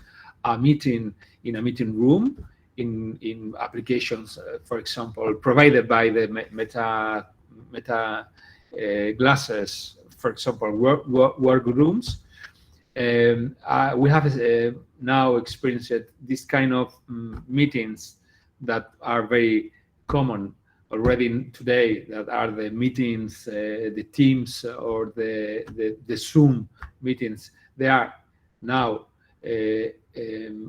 a meeting in a meeting room in applications, for example, provided by the Meta glasses, for example, workrooms. We have now experienced this kind of meetings that are very common already today, that are the meetings, the Teams or the Zoom meetings. They are now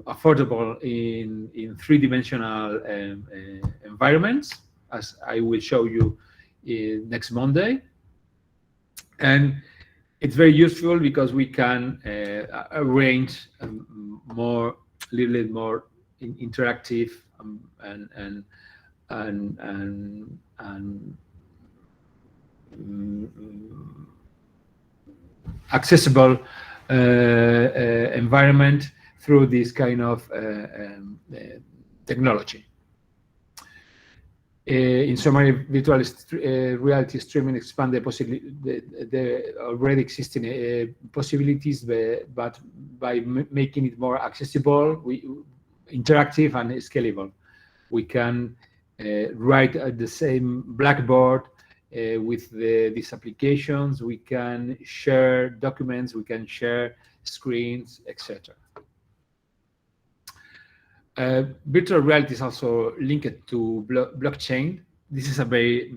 affordable in three-dimensional environments, as I will show you next Monday. And it's very useful because we can arrange a little bit more interactive and accessible environment through this kind of technology. In summary, virtual reality streaming expand the already existing possibilities, but by making it more accessible, interactive, and scalable. We can write at the same blackboard with these applications. We can share documents, we can share screens, etc. Virtual reality is also linked to blockchain. This is a very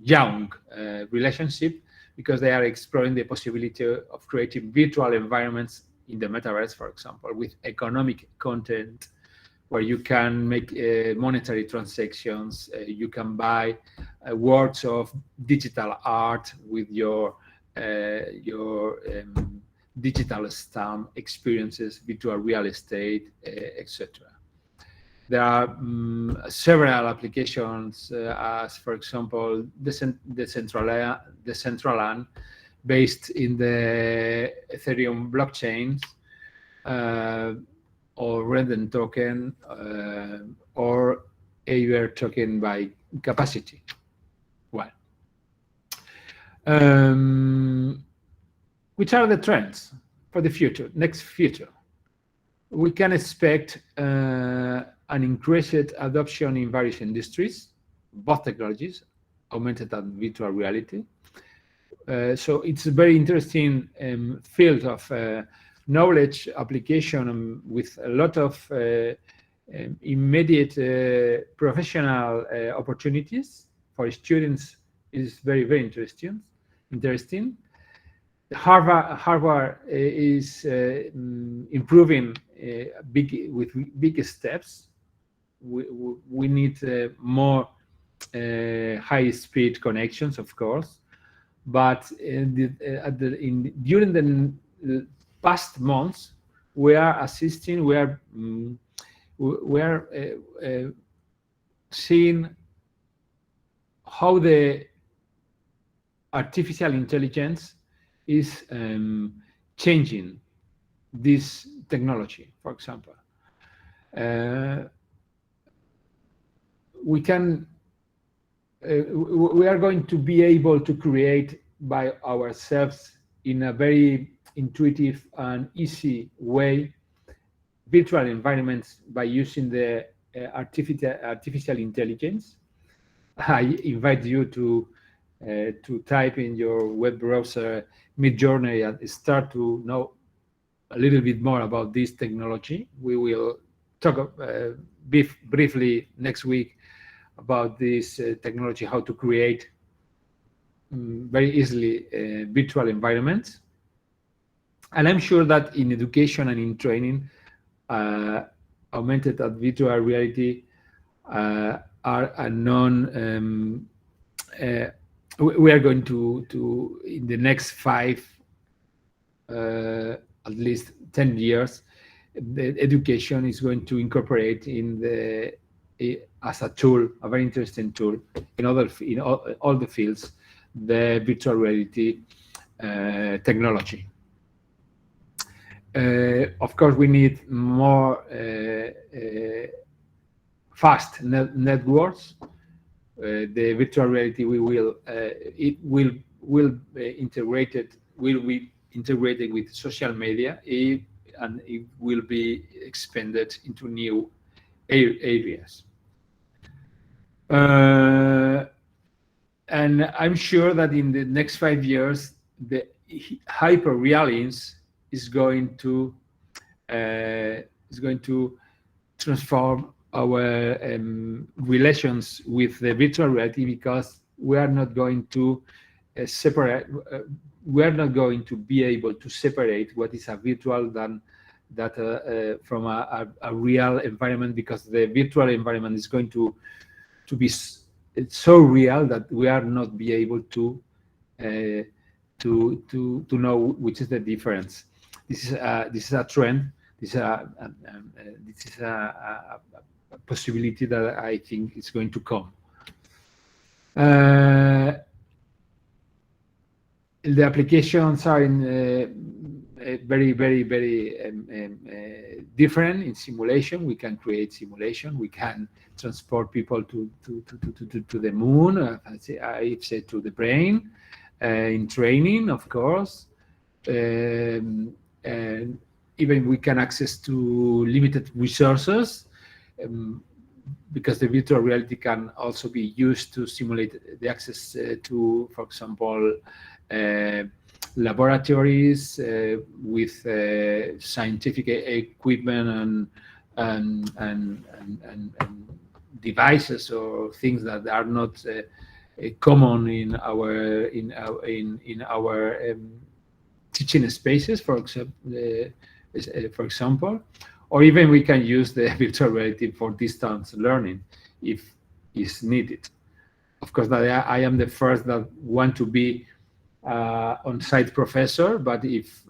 young relationship because they are exploring the possibility of creating virtual environments in the metaverse, for example, with economic content where you can make monetary transactions, you can buy works of digital art with your digital stamp experiences, virtual real estate, etc. There are several applications, as for example, Decentraland, based in the Ethereum blockchains, or Random token, or Aver token by capacity. Well, which are the trends for the future, next future? We can expect an increased adoption in various industries, both technologies, augmented and virtual reality. So it's a very interesting field of knowledge application with a lot of immediate professional opportunities for students. Is very, very interesting. Harvard is improving with big steps. We need more high-speed connections, of course, but during the past months, we are assisting. We are seeing how the artificial intelligence is changing this technology. For example, we are going to be able to create by ourselves in a very intuitive and easy way virtual environments by using the artificial intelligence. I invite you to type in your web browser Midjourney and start to know a little bit more about this technology. We will talk briefly next week about this technology, how to create very easily virtual environments. And I'm sure that in education and in training, augmented and virtual reality are a non. We are going to in the next 5, at least 10 years, the education is going to incorporate in the as a tool, a very interesting tool in all the fields, the virtual reality technology. Of course, we need more fast networks. The virtual reality will be integrated with social media, and it will be expanded into new areas. And I'm sure that in the next 5 years, the hyperrealism is going to transform our relations with the virtual reality, because we are not going to separate. We are not going to be able to separate what is a virtual from a real environment, because the virtual environment is going to be so real that we are not be able to know which is the difference. This is a trend. This is a possibility that I think is going to come. The applications are very different. In simulation, we can create simulation. We can transport people to the moon. I say to the brain. In training, of course, and even we can access to limited resources. because the virtual reality can also be used to simulate the access to, for example, laboratories with scientific equipment and devices or things that are not common in our teaching spaces, for example, or even we can use the virtual reality for distance learning if is needed. Of course, I am the first that want to be on-site professor, but if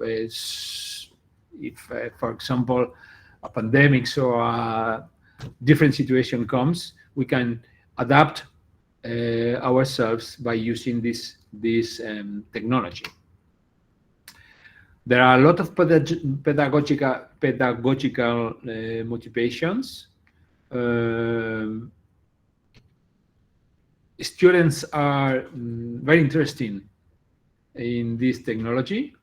for example, a pandemic or a different situation comes, we can adapt ourselves by using this technology. There are a lot of pedagogical motivations. Students are very interested in this technology.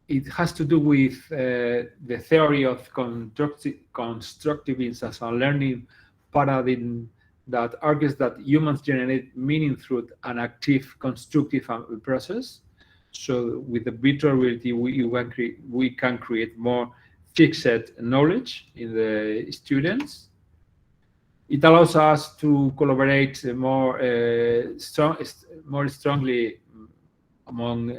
It has to do with the theory of constructivism as a learning paradigm that argues that humans generate meaning through an active, constructive process. So with the virtual reality, we can create more fixed knowledge in the students. It allows us to collaborate more strongly among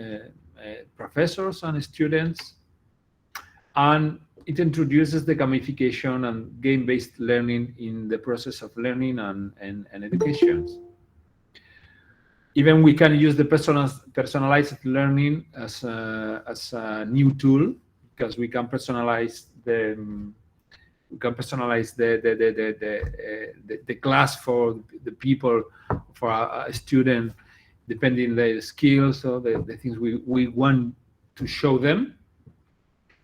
professors and students, and it introduces the gamification and game-based learning in the process of learning and education. Even we can use the personalized learning as a new tool, because we can personalize the class for the people, for a student, depending on their skills or the things we want to show them.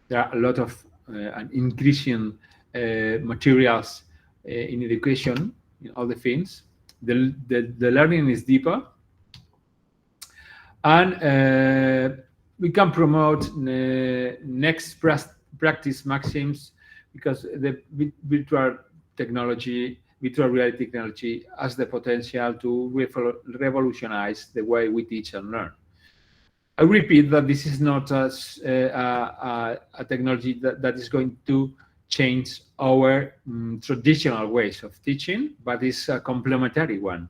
There are a lot of increasing materials in education, in all the things. The learning is deeper, and we can promote next practice maxims, because the virtual reality technology has the potential to revolutionize the way we teach and learn. I repeat that this is not a technology that is going to change our traditional ways of teaching, but it's a complementary one.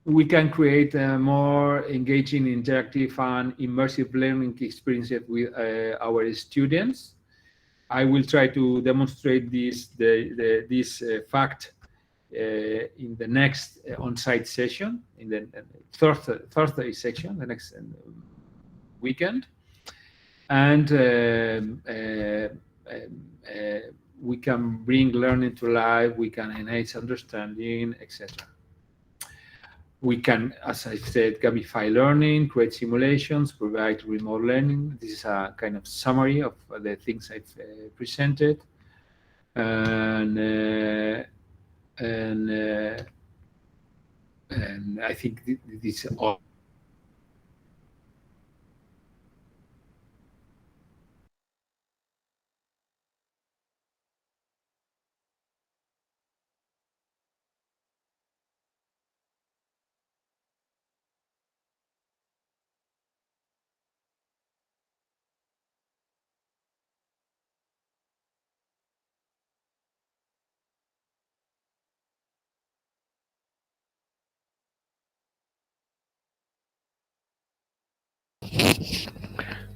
We can create a more engaging, interactive, and immersive learning experiences with our students. I will try to demonstrate this fact in the next on-site session, in the Thursday section, the next weekend, and we can bring learning to life. We can enhance understanding, etc. We can, as I said, gamify learning, create simulations, provide remote learning. This is a kind of summary of the things I've presented, and I think this all.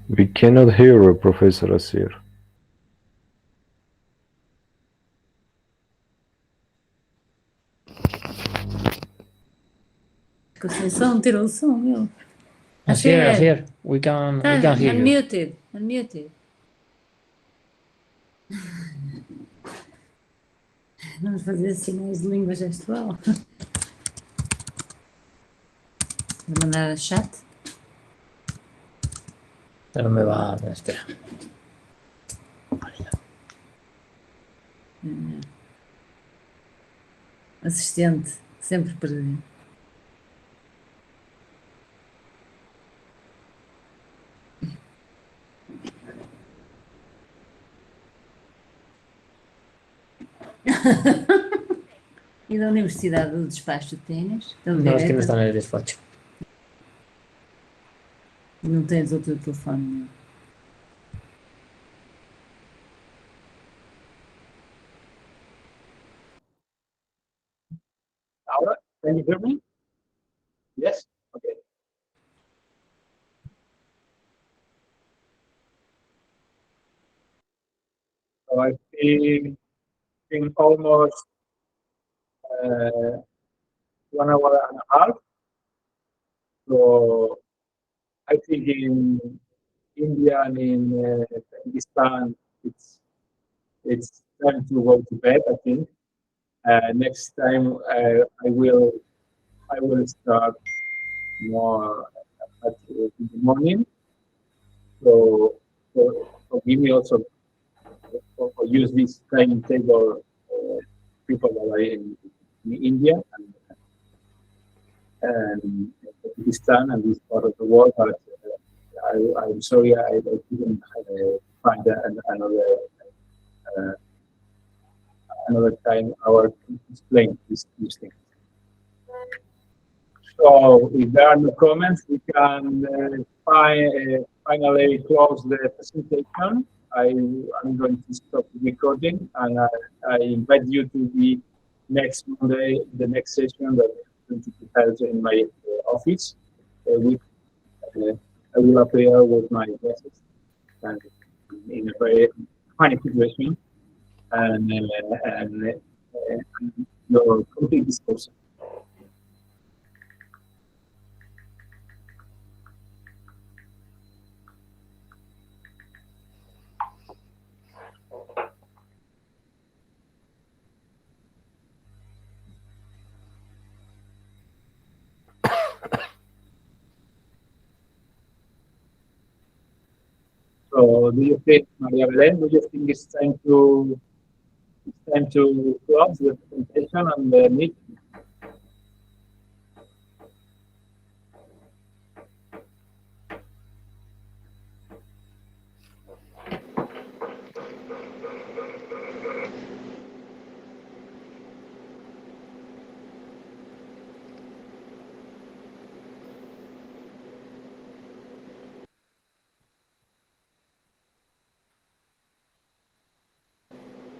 We cannot hear you, Professor Asir. Conceição tirou o som, meu. Asir, we can hear you. Unmuted. Vamos fazer sinais de língua gestual. Vou mandar a chat. No me va, espera. Assistente, sempre presente. E da Universidade do Despacho de Ténis? Da No, es que no direita? está en el despacho. Não tens outro telefone nenhum. Ahora, can you hear me? Yes? Okay. So I've been almost 1 hour and a half. So I think in India and in Pakistan, it's time to go to bed. I think next time I will start more in the morning. So forgive me also for use this timetable. People that are in India and Pakistan and this part of the world, but I'm sorry I couldn't find another time hour to explain these things. So if there are no comments, we can finally close the presentation. I'm going to stop the recording, and I invite you to the next Monday, the next session that is going to be held in my office. I will appear with my glasses and in a very funny situation, and your complete discussion. So, do you think, Maria Belén, do you think it's time to close the presentation and the meeting?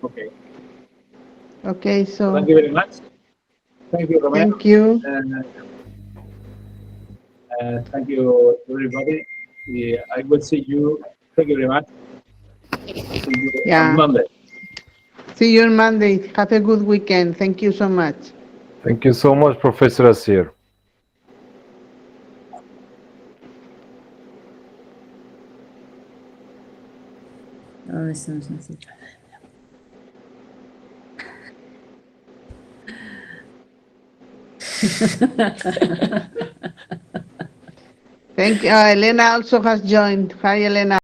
Okay. Okay, so Thank you very much. Thank you, Romeo. thank you. And thank you, everybody. I will see you. Thank you very much. See you Yeah. on Monday. See you on Monday. Have a good weekend. Thank you so much. Thank you so much, Professor Asier. Oh, isso não sei. Thank you. Elena also has joined. Hi, Elena.